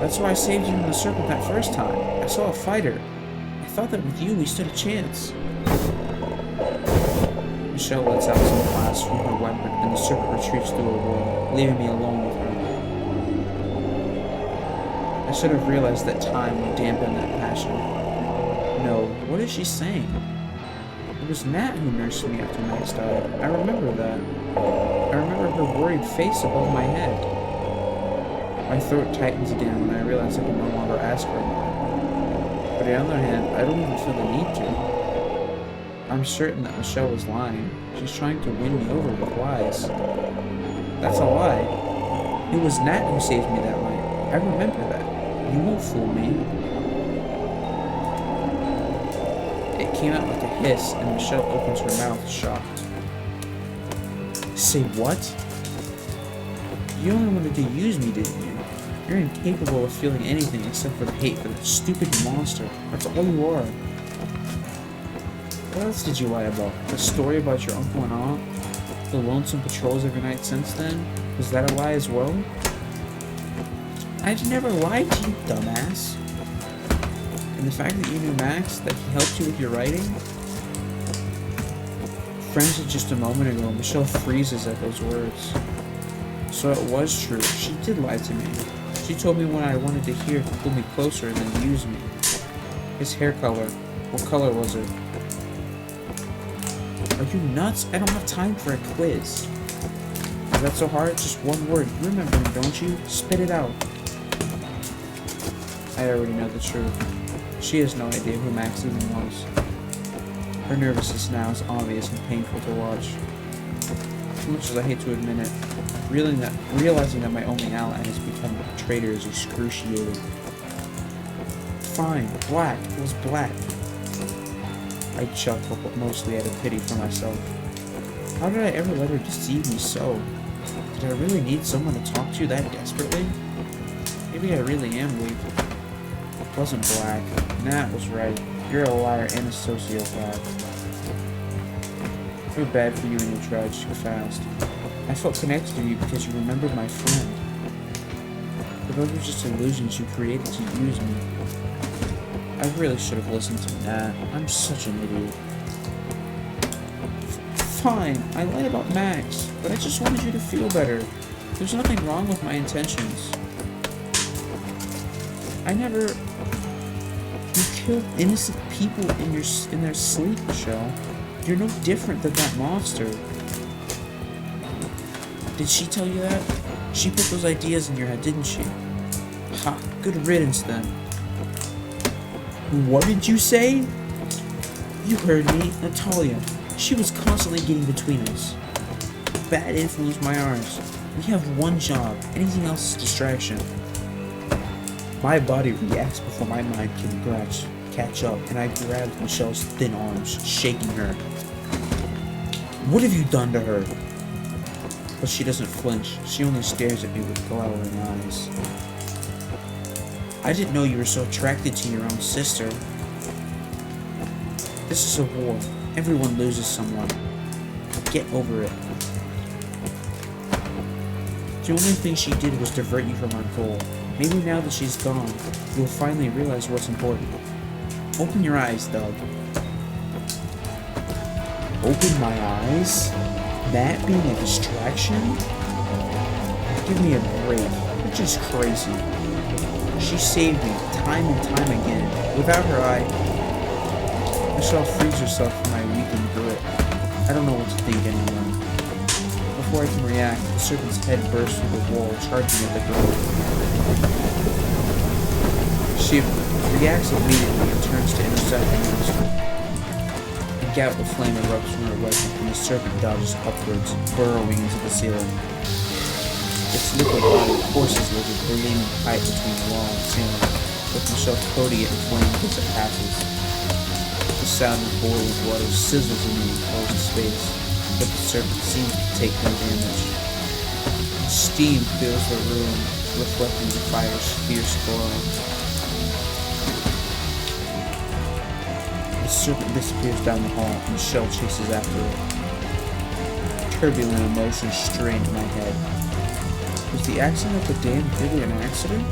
That's why I saved you from the serpent that first time. I saw a fighter. I thought that with you we stood a chance. Michelle lets out some blasts from her weapon, and the serpent retreats through a wall, leaving me alone with her. I should have realized that time would dampen that passion. No, what is she saying? It was Nat who nursed me after Max died. I remember that. I remember her worried face above my head. My throat tightens again when I realize I can no longer ask her more. But on the other hand, I don't even feel the need to. I'm certain that Michelle was lying. She's trying to win me over with lies. That's a lie. It was Nat who saved me that night. I remember that. You won't fool me. It came out like a hiss, and Michelle opens her mouth, shocked. Say what? You only wanted to use me, didn't you? You're incapable of feeling anything except for the hate for that stupid monster. That's all you are. What else did you lie about? The story about your uncle and aunt? The lonesome patrols every night since then? Was that a lie as well? I've never lied to you, dumbass. And the fact that you knew Max, that he helped you with your writing? Frenzied just a moment ago, Michelle freezes at those words. So it was true. She did lie to me. She told me what I wanted to hear to pull me closer and then use me. His hair color. What color was it? Are you nuts? I don't have time for a quiz. Is that so hard? Just one word. You remember me, don't you? Spit it out. I already know the truth. She has no idea who Max even was. Her nervousness now is obvious and painful to watch. As much as I hate to admit it, realizing that my only ally has become a traitor is excruciating. Fine, black. It was black. I chuckle, but mostly out of pity for myself. How did I ever let her deceive me so? Did I really need someone to talk to that desperately? Maybe I really am weak. It wasn't black. Nat was right. You're a liar and a sociopath. I feel bad for you and you tried too fast. I felt connected to you because you remembered my friend. But those were just illusions you created to use me. I really should have listened to Nat. I'm such an idiot. Fine, I lied about Max, but I just wanted you to feel better. There's nothing wrong with my intentions. You killed innocent people in their sleep, Michelle. You're no different than that monster. Did she tell you that? She put those ideas in your head, didn't she? Ha, good riddance then. What did you say? You heard me, Natalia. She was constantly getting between us. Bad influence my arms. We have one job. Anything else is distraction. My body reacts before my mind can catch up, and I grabbed Michelle's thin arms, shaking her. What have you done to her? But she doesn't flinch. She only stares at me with glowering eyes. I didn't know you were so attracted to your own sister. This is a war. Everyone loses someone. Get over it. The only thing she did was divert you from our goal. Maybe now that she's gone, you'll finally realize what's important. Open your eyes, Doug. Open my eyes? That being a distraction? Give me a break. You're just crazy. She saved me time and time again. Without her, Michelle frees herself from my weakened grip. I don't know what to think anymore. Before I can react, the serpent's head bursts through the wall, charging at the girl. She reacts immediately and turns to intercept the monster. A gout of flame erupts from her weapon, and the serpent dodges upwards, burrowing into the ceiling. Its liquid body forces like a gleaming pipe between wall and ceiling, with Michelle coating it in flames as it passes. The sound of boiling water sizzles in the enclosed space, but the serpent seems to take no damage. Steam fills the room, reflecting the fire's fierce glow. The serpent disappears down the hall, and Michelle chases after it. Turbulent emotions strain my head. Was the accident at the dam really an accident?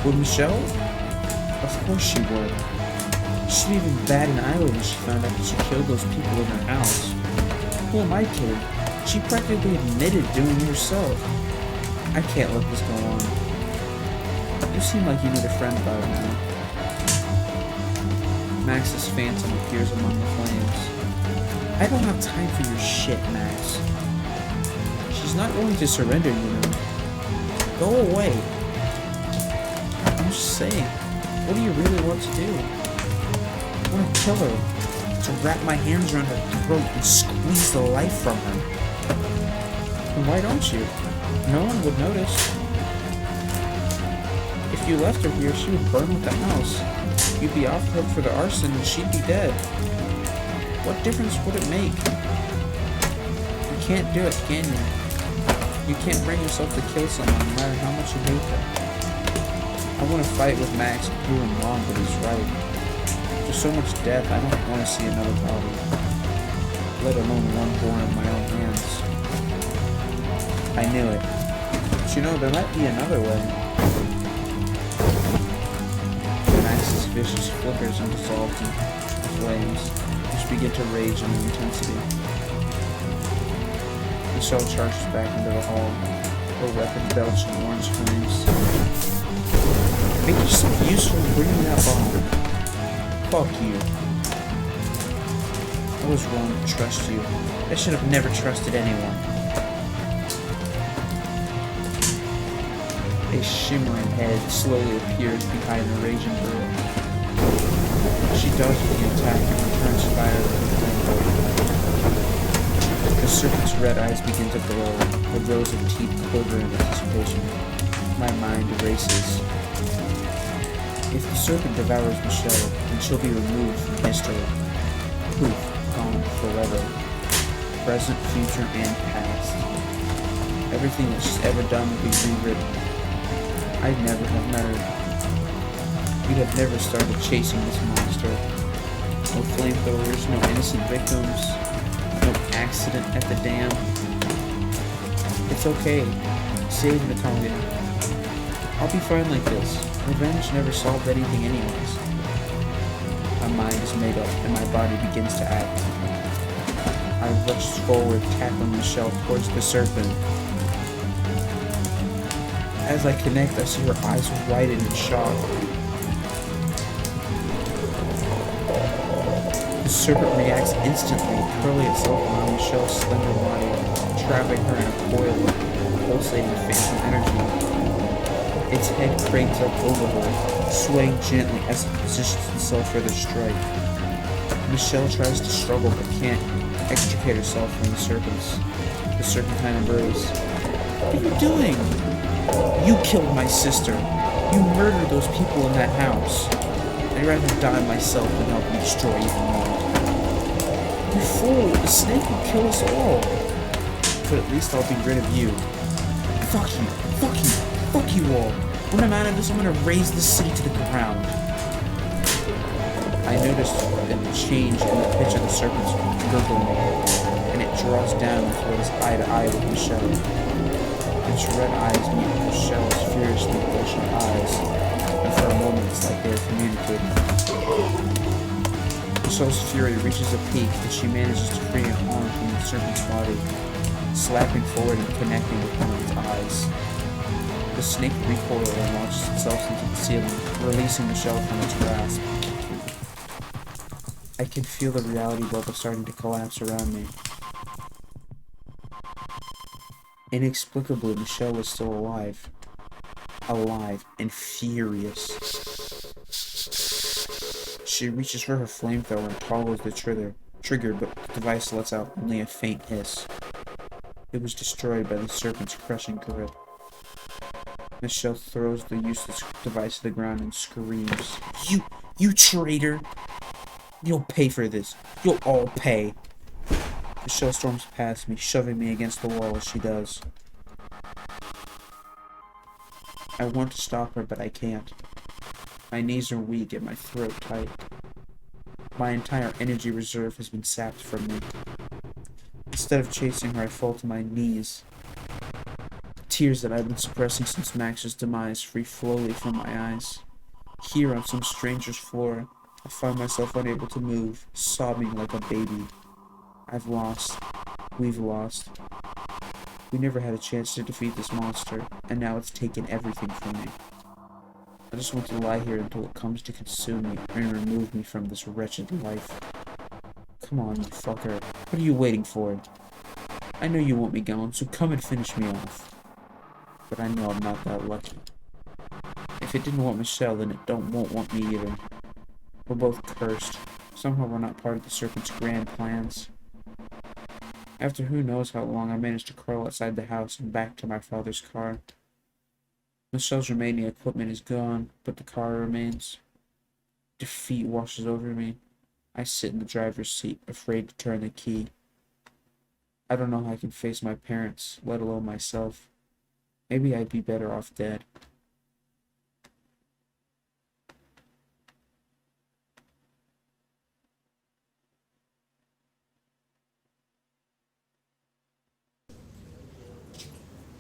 Would Michelle? Of course she would. She'd even bat an eyelid when she found out that she killed those people in her house. Who am I kidding? She practically admitted doing it herself. I can't let this go on. You seem like you need a friend about it now. Max's phantom appears among the flames. I don't have time for your shit, Max. She's not willing to surrender, you know. Go away. I'm just saying, what do you really want to do? I want to kill her. To wrap my hands around her throat and squeeze the life from her. And why don't you? No one would notice. If you left her here, she would burn with the house. You'd be off the hook for the arson and she'd be dead. What difference would it make? You can't do it, can you? You can't bring yourself to kill someone no matter how much you hate them. I want to fight with Max and prove him wrong, but he's right. There's so much death, I don't want to see another body. Let alone one born of my own hands. I knew it. But you know, there might be another way. Max's vicious flickers and dissolves in flames, which begin to rage in intensity. Michelle charges back into the hall, her weapon belching orange flames. Make yourself useful in bringing that bomb. Fuck you. I was wrong to trust you. I should have never trusted anyone. A shimmering head slowly appears behind the raging girl. She dodges the attack and returns fire with her flamethrower. The serpent's red eyes begin to glow, the rows of teeth quiver in anticipation. My mind erases. If the serpent devours Michelle, then she'll be removed from history. Poof, gone forever. Present, future, and past. Everything that she's ever done will be rewritten. I'd never have met her. You'd have never started chasing this monster. No flamethrowers, no innocent victims, no accident at the dam. It's okay. Save Natalia. I'll be fine like this. Revenge never solved anything anyways. My mind is made up and my body begins to act. I rush forward, tackling Michelle towards the serpent. As I connect, I see her eyes widen in shock. The serpent reacts instantly, curling itself around Michelle's slender body, trapping her in a coil of pulsating phantom energy. Its head cranes up over her, swaying gently as it positions itself for the strike. Michelle tries to struggle but can't extricate herself from the serpents. The serpentine embrace. What are you doing? You killed my sister. You murdered those people in that house. I'd rather die myself than help you destroy even more. You fool! The snake will kill us all. But at least I'll be rid of you. Fuck you! Fuck you! Fuck you all! When I'm out of this, I'm gonna raze the city to the ground. I noticed a change in the pitch of the serpent's gurgling, and it draws down until it is eye to eye with Michelle. Its red eyes meet Michelle's furiously bloodshot eyes, and for a moment it's like they are communicating. Michelle's fury reaches a peak, and she manages to free an arm from the serpent's body, slapping forward and connecting with one of its eyes. The snake recoils and launches itself into the ceiling, releasing Michelle from its grasp. I can feel the reality bubble starting to collapse around me. Inexplicably, Michelle was still alive. Alive and furious. She reaches for her flamethrower and toggles the trigger, but the device lets out only a faint hiss. It was destroyed by the serpent's crushing grip. Michelle throws the useless device to the ground and screams. You traitor! You'll pay for this. You'll all pay. Michelle storms past me, shoving me against the wall as she does. I want to stop her, but I can't. My knees are weak and my throat tight. My entire energy reserve has been sapped from me. Instead of chasing her, I fall to my knees. Tears that I've been suppressing since Max's demise free slowly from my eyes. Here on some stranger's floor, I find myself unable to move, sobbing like a baby. I've lost. We've lost. We never had a chance to defeat this monster, and now it's taken everything from me. I just want to lie here until it comes to consume me and remove me from this wretched life. Come on, you fucker. What are you waiting for? I know you want me gone, so come and finish me off. But I know I'm not that lucky. If it didn't want Michelle, then it won't want me either. We're both cursed. Somehow we're not part of the Serpent's grand plans. After who knows how long, I managed to crawl outside the house and back to my father's car. Michelle's remaining equipment is gone, but the car remains. Defeat washes over me. I sit in the driver's seat, afraid to turn the key. I don't know how I can face my parents, let alone myself. Maybe I'd be better off dead.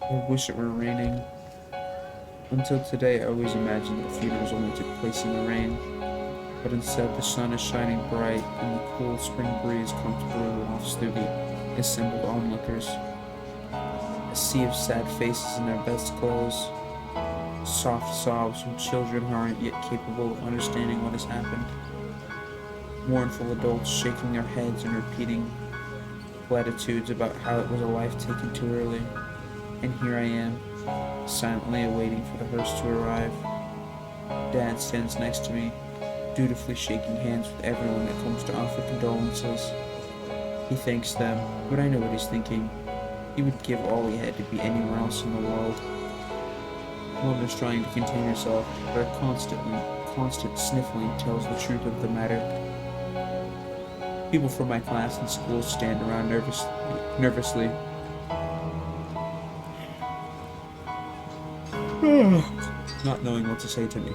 I wish it were raining. Until today, I always imagined that funerals only took place in the rain. But instead, the sun is shining bright, and the cool spring breeze comfortably wafts through the assembled onlookers. A sea of sad faces in their best clothes. Soft sobs from children who aren't yet capable of understanding what has happened. Mournful adults shaking their heads and repeating platitudes about how it was a life taken too early. And here I am, silently awaiting for the hearse to arrive. Dad stands next to me, dutifully shaking hands with everyone that comes to offer condolences. He thanks them, but I know what he's thinking. He would give all he had to be anywhere else in the world. Mom is trying to contain herself, but her constant sniffling tells the truth of the matter. People from my class and school stand around nervously. Not knowing what to say to me.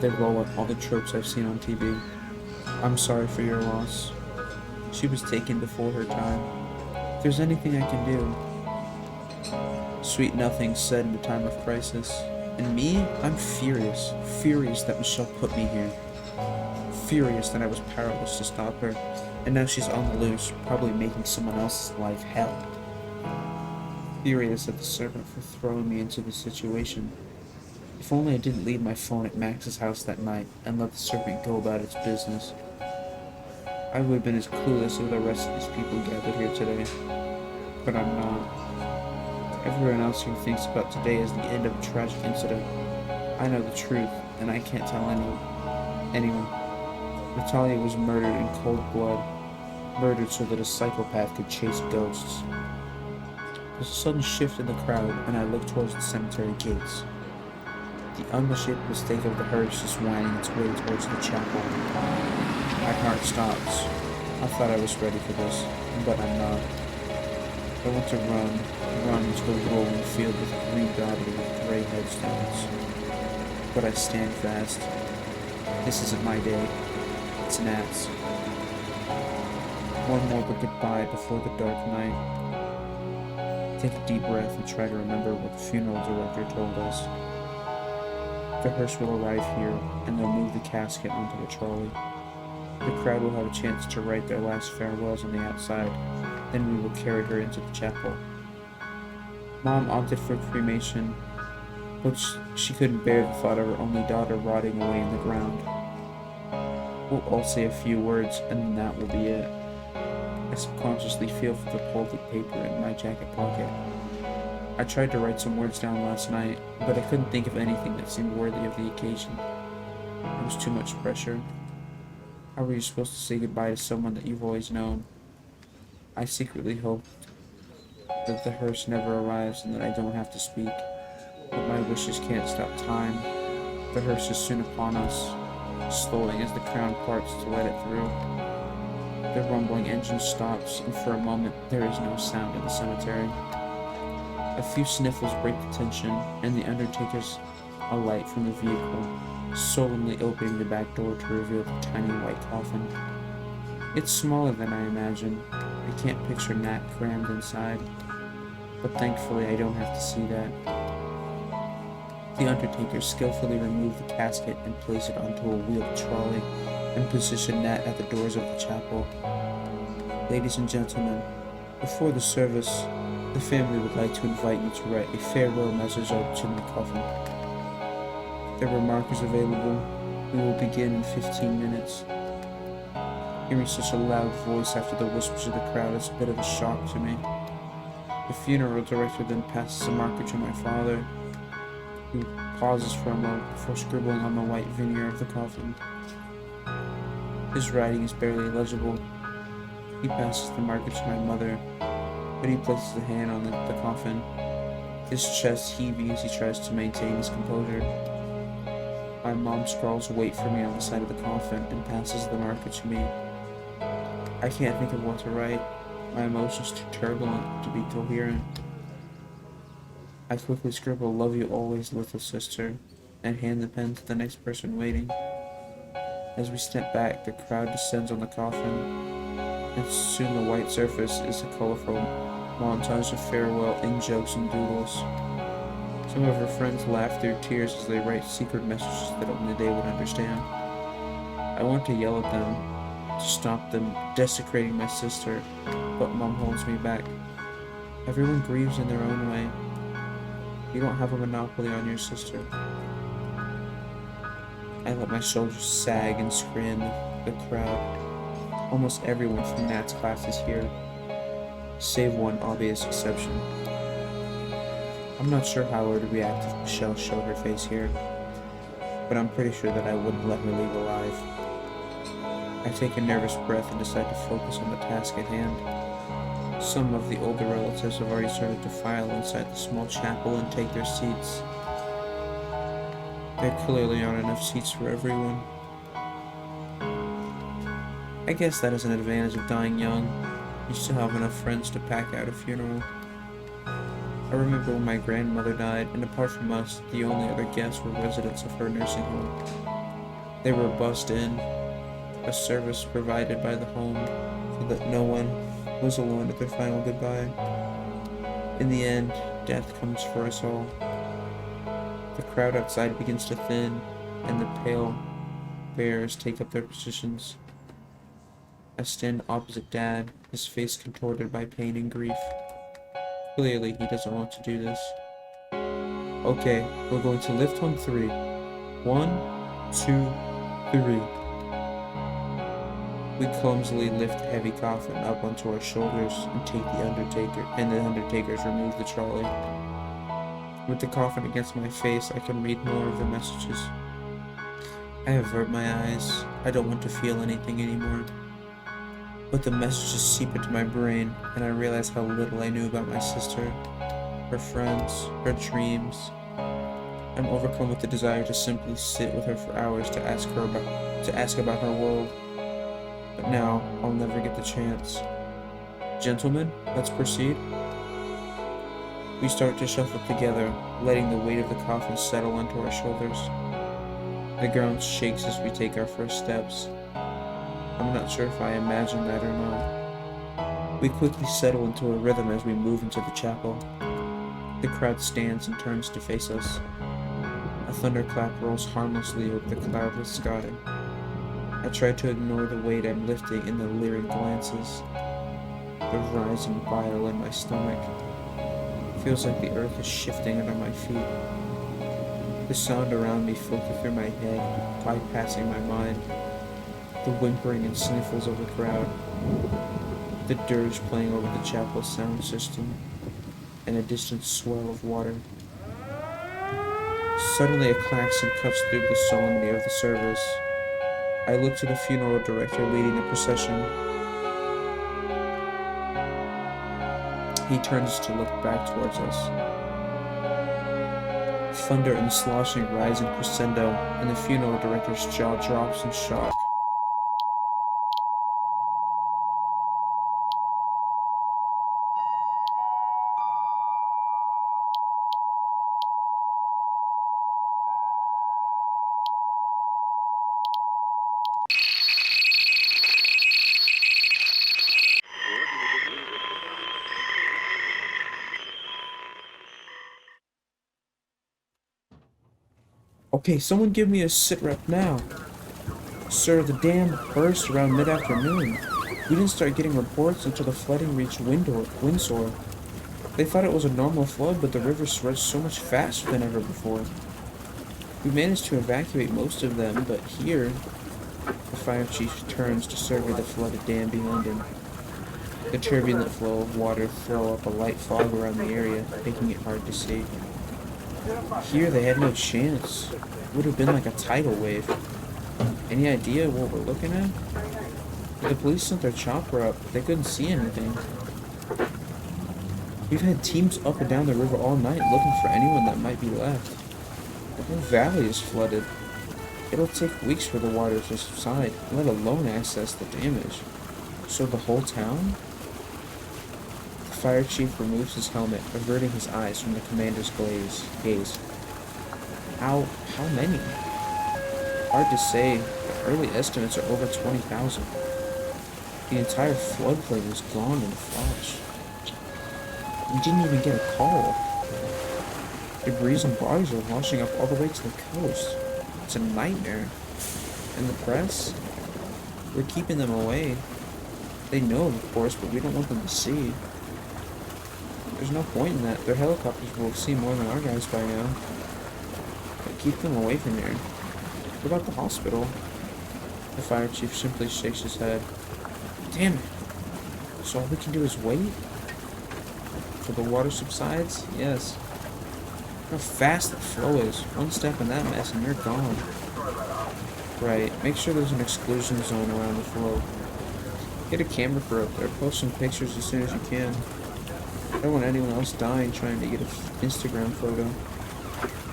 They roll up all the tropes I've seen on TV. I'm sorry for your loss. She was taken before her time. If there's anything I can do. Sweet nothing said in a time of crisis. And me? I'm furious. Furious that Michelle put me here. Furious that I was powerless to stop her. And now she's on the loose, probably making someone else's life hell. Furious at the serpent for throwing me into this situation. If only I didn't leave my phone at Max's house that night and let the serpent go about its business. I would have been as clueless as the rest of these people gathered here today. But I'm not. Everyone else here thinks about today as the end of a tragic incident. I know the truth, and I can't tell anyone. Natalia was murdered in cold blood. Murdered so that a psychopath could chase ghosts. There's a sudden shift in the crowd, and I look towards the cemetery gates. The unmistakable stake of the hearse is winding its way towards the chapel. My heart stops. I thought I was ready for this, but I'm not. I want to run into the rolling field with green dotted with gray headstones. But I stand fast. This isn't my day. It's Nat's. One more goodbye before the dark night. Take a deep breath and try to remember what the funeral director told us. The hearse will arrive here, and they'll move the casket onto the trolley. The crowd will have a chance to write their last farewells on the outside. Then we will carry her into the chapel. Mom opted for cremation, but she couldn't bear the thought of her only daughter rotting away in the ground. We'll all say a few words, and then that will be it. I subconsciously feel for the folded paper in my jacket pocket. I tried to write some words down last night, but I couldn't think of anything that seemed worthy of the occasion. It was too much pressure. How were you supposed to say goodbye to someone that you've always known? I secretly hoped that the hearse never arrives and that I don't have to speak. But my wishes can't stop time. The hearse is soon upon us, slowing as the crown parts to let it through. The rumbling engine stops, and for a moment there is no sound in the cemetery. A few sniffles break the tension, and the undertakers alight from the vehicle, solemnly opening the back door to reveal the tiny white coffin. It's smaller than I imagined. I can't picture Nat crammed inside. but thankfully I don't have to see that. The undertaker skillfully removed the casket and placed it onto a wheeled trolley and positioned that at the doors of the chapel. Ladies and gentlemen, before the service, the family would like to invite you to write a farewell message on the chimney coffin. There were markers available. We will begin in 15 minutes. Hearing such a loud voice after the whispers of the crowd is a bit of a shock to me. The funeral director then passes a marker to my father, who pauses for a moment before scribbling on the white veneer of the coffin. His writing is barely legible. He passes the marker to my mother, but he places a hand on the coffin, his chest heaving as he tries to maintain his composure. My mom scrawls "wait for me" on the side of the coffin and passes the marker to me. I can't think of what to write. My emotions too turbulent to be coherent. I quickly scribble "love you always, little sister," and hand the pen to the next person waiting. As we step back, the crowd descends on the coffin, and soon the white surface is a colorful montage of farewell in-jokes and doodles. Some of her friends laugh through tears as they write secret messages that only they would understand. I want to yell at them, to stop them desecrating my sister, but Mom holds me back. Everyone grieves in their own way. You don't have a monopoly on your sister. I let my shoulders sag and scream the crowd. Almost everyone from Nat's class is here, save one obvious exception. I'm not sure how I would react if Michelle showed her face here, but I'm pretty sure that I wouldn't let her leave alive. I take a nervous breath and decide to focus on the task at hand. Some of the older relatives have already started to file inside the small chapel and take their seats. There clearly aren't enough seats for everyone. I guess that is an advantage of dying young. You still have enough friends to pack out a funeral. I remember when my grandmother died, and apart from us, the only other guests were residents of her nursing home. They were bussed in, a service provided by the home so that no one was alone at their final goodbye. In the end, death comes for us all. The crowd outside begins to thin, and the pale bearers take up their positions. I stand opposite Dad, his face contorted by pain and grief. Clearly, he doesn't want to do this. Okay, we're going to lift on 3. 1, 2, 3. We clumsily lift the heavy coffin up onto our shoulders and the undertakers remove the trolley. With the coffin against my face, I can read more of the messages. I avert my eyes. I don't want to feel anything anymore. But the messages seep into my brain, and I realize how little I knew about my sister, her friends, her dreams. I'm overcome with the desire to simply sit with her for hours to ask about her world. But now, I'll never get the chance. Gentlemen, let's proceed. We start to shuffle together, letting the weight of the coffin settle onto our shoulders. The ground shakes as we take our first steps. I'm not sure if I imagined that or not. We quickly settle into a rhythm as we move into the chapel. The crowd stands and turns to face us. A thunderclap rolls harmlessly over the cloudless sky. I try to ignore the weight I'm lifting in the leering glances. The rising bile in my stomach. Feels like the earth is shifting under my feet. The sound around me filter through my head, bypassing my mind. The whimpering and sniffles of the crowd. The dirge playing over the chapel sound system. And a distant swell of water. Suddenly a klaxon cuts through the solemnity of the service. I look to the funeral director leading the procession. He turns to look back towards us. Thunder and sloshing rise in crescendo, and the funeral director's jaw drops in shock. Okay, someone give me a sit rep now. Sir, the dam burst around mid-afternoon. We didn't start getting reports until the flooding reached Windsor. They thought it was a normal flood, but the river surged so much faster than ever before. We managed to evacuate most of them, but here, the fire chief turns to survey the flooded dam behind him. The turbulent flow of water throw up a light fog around the area, making it hard to see. Here they had no chance. It would have been like a tidal wave. Any idea what we're looking at? When the police sent their chopper up, they couldn't see anything. We've had teams up and down the river all night looking for anyone that might be left. The whole valley is flooded. It'll take weeks for the water to subside, let alone access the damage. So the whole town? The fire chief removes his helmet, averting his eyes from the commander's gaze. How many? Hard to say, but early estimates are over 20,000. The entire floodplain is gone in a flash. We didn't even get a call. Debris and bodies are washing up all the way to the coast. It's a nightmare. And the press? We're keeping them away. They know, of course, but we don't want them to see. There's no point in that. Their helicopters will have seen more than our guys by now. But keep them away from here. What about the hospital? The fire chief simply shakes his head. Damn it. So all we can do is wait? Till the water subsides? Yes. How fast the flow is. One step in that mess and you're gone. Right. Make sure there's an exclusion zone around the flow. Get a camera crew up there. Post some pictures as soon as you can. I don't want anyone else dying trying to get an Instagram photo.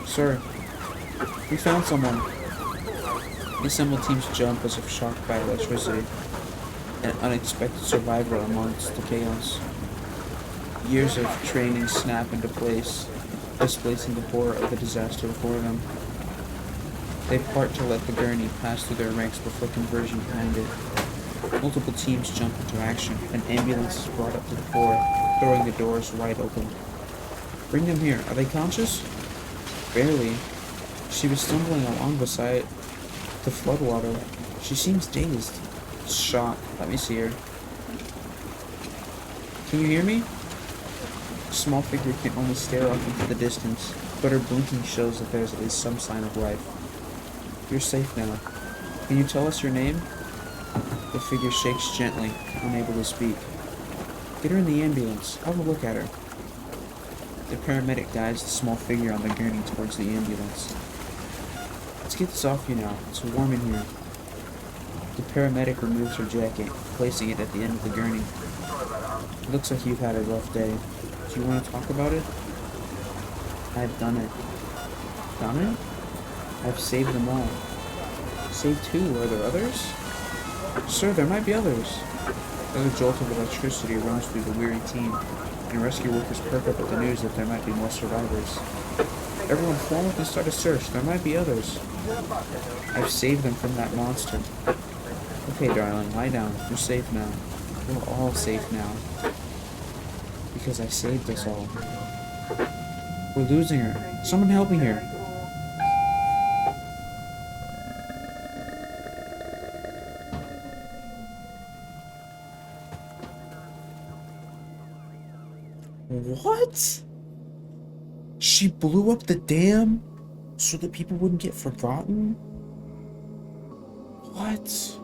Sir, we found someone. The assembled teams jump as if shocked by electricity. An unexpected survivor amongst the chaos. Years of training snap into place, displacing the horror of the disaster before them. They part to let the gurney pass through their ranks before converging behind it. Multiple teams jump into action. An ambulance is brought up to the floor, throwing the doors wide open. Bring them here. Are they conscious? Barely. She was stumbling along beside the floodwater. She seems dazed. Shocked. Let me see her. Can you hear me? The small figure can only stare off into the distance, but her blinking shows that there's at least some sign of life. You're safe now. Can you tell us your name? The figure shakes gently, unable to speak. Get her in the ambulance. Have a look at her. The paramedic guides the small figure on the gurney towards the ambulance. Let's get this off you now. It's warm in here. The paramedic removes her jacket, placing it at the end of the gurney. It looks like you've had a rough day. Do you want to talk about it? I've done it. Done it? I've saved them all. Saved who? Are there others? Sir, there might be others. Another jolt of electricity runs through the weary team, and rescue workers perk up at the news that there might be more survivors. Everyone form up and start a search. There might be others. I've saved them from that monster. Okay, darling, lie down. You're safe now. We're all safe now. Because I saved us all. We're losing her. Someone help me here. What? She blew up the dam so that people wouldn't get forgotten? What?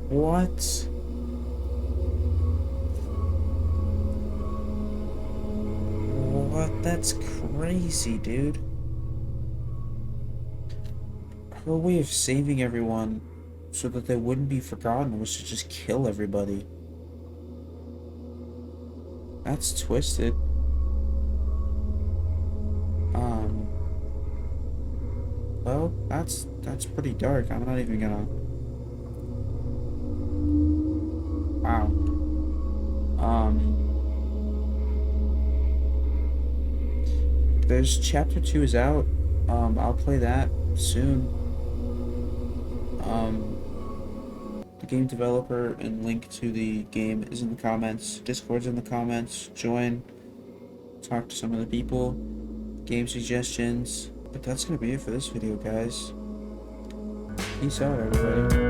What? What? That's crazy, dude. Her way of saving everyone so that they wouldn't be forgotten was to just kill everybody. That's twisted. Well, that's pretty dark. I'm not even gonna... Wow. There's chapter 2 is out. I'll play that soon. The game developer and link to the game is in the comments. Discord's in the comments. Join. talk to some of the people, game suggestions. But that's gonna be it for this video, guys. Peace out, everybody.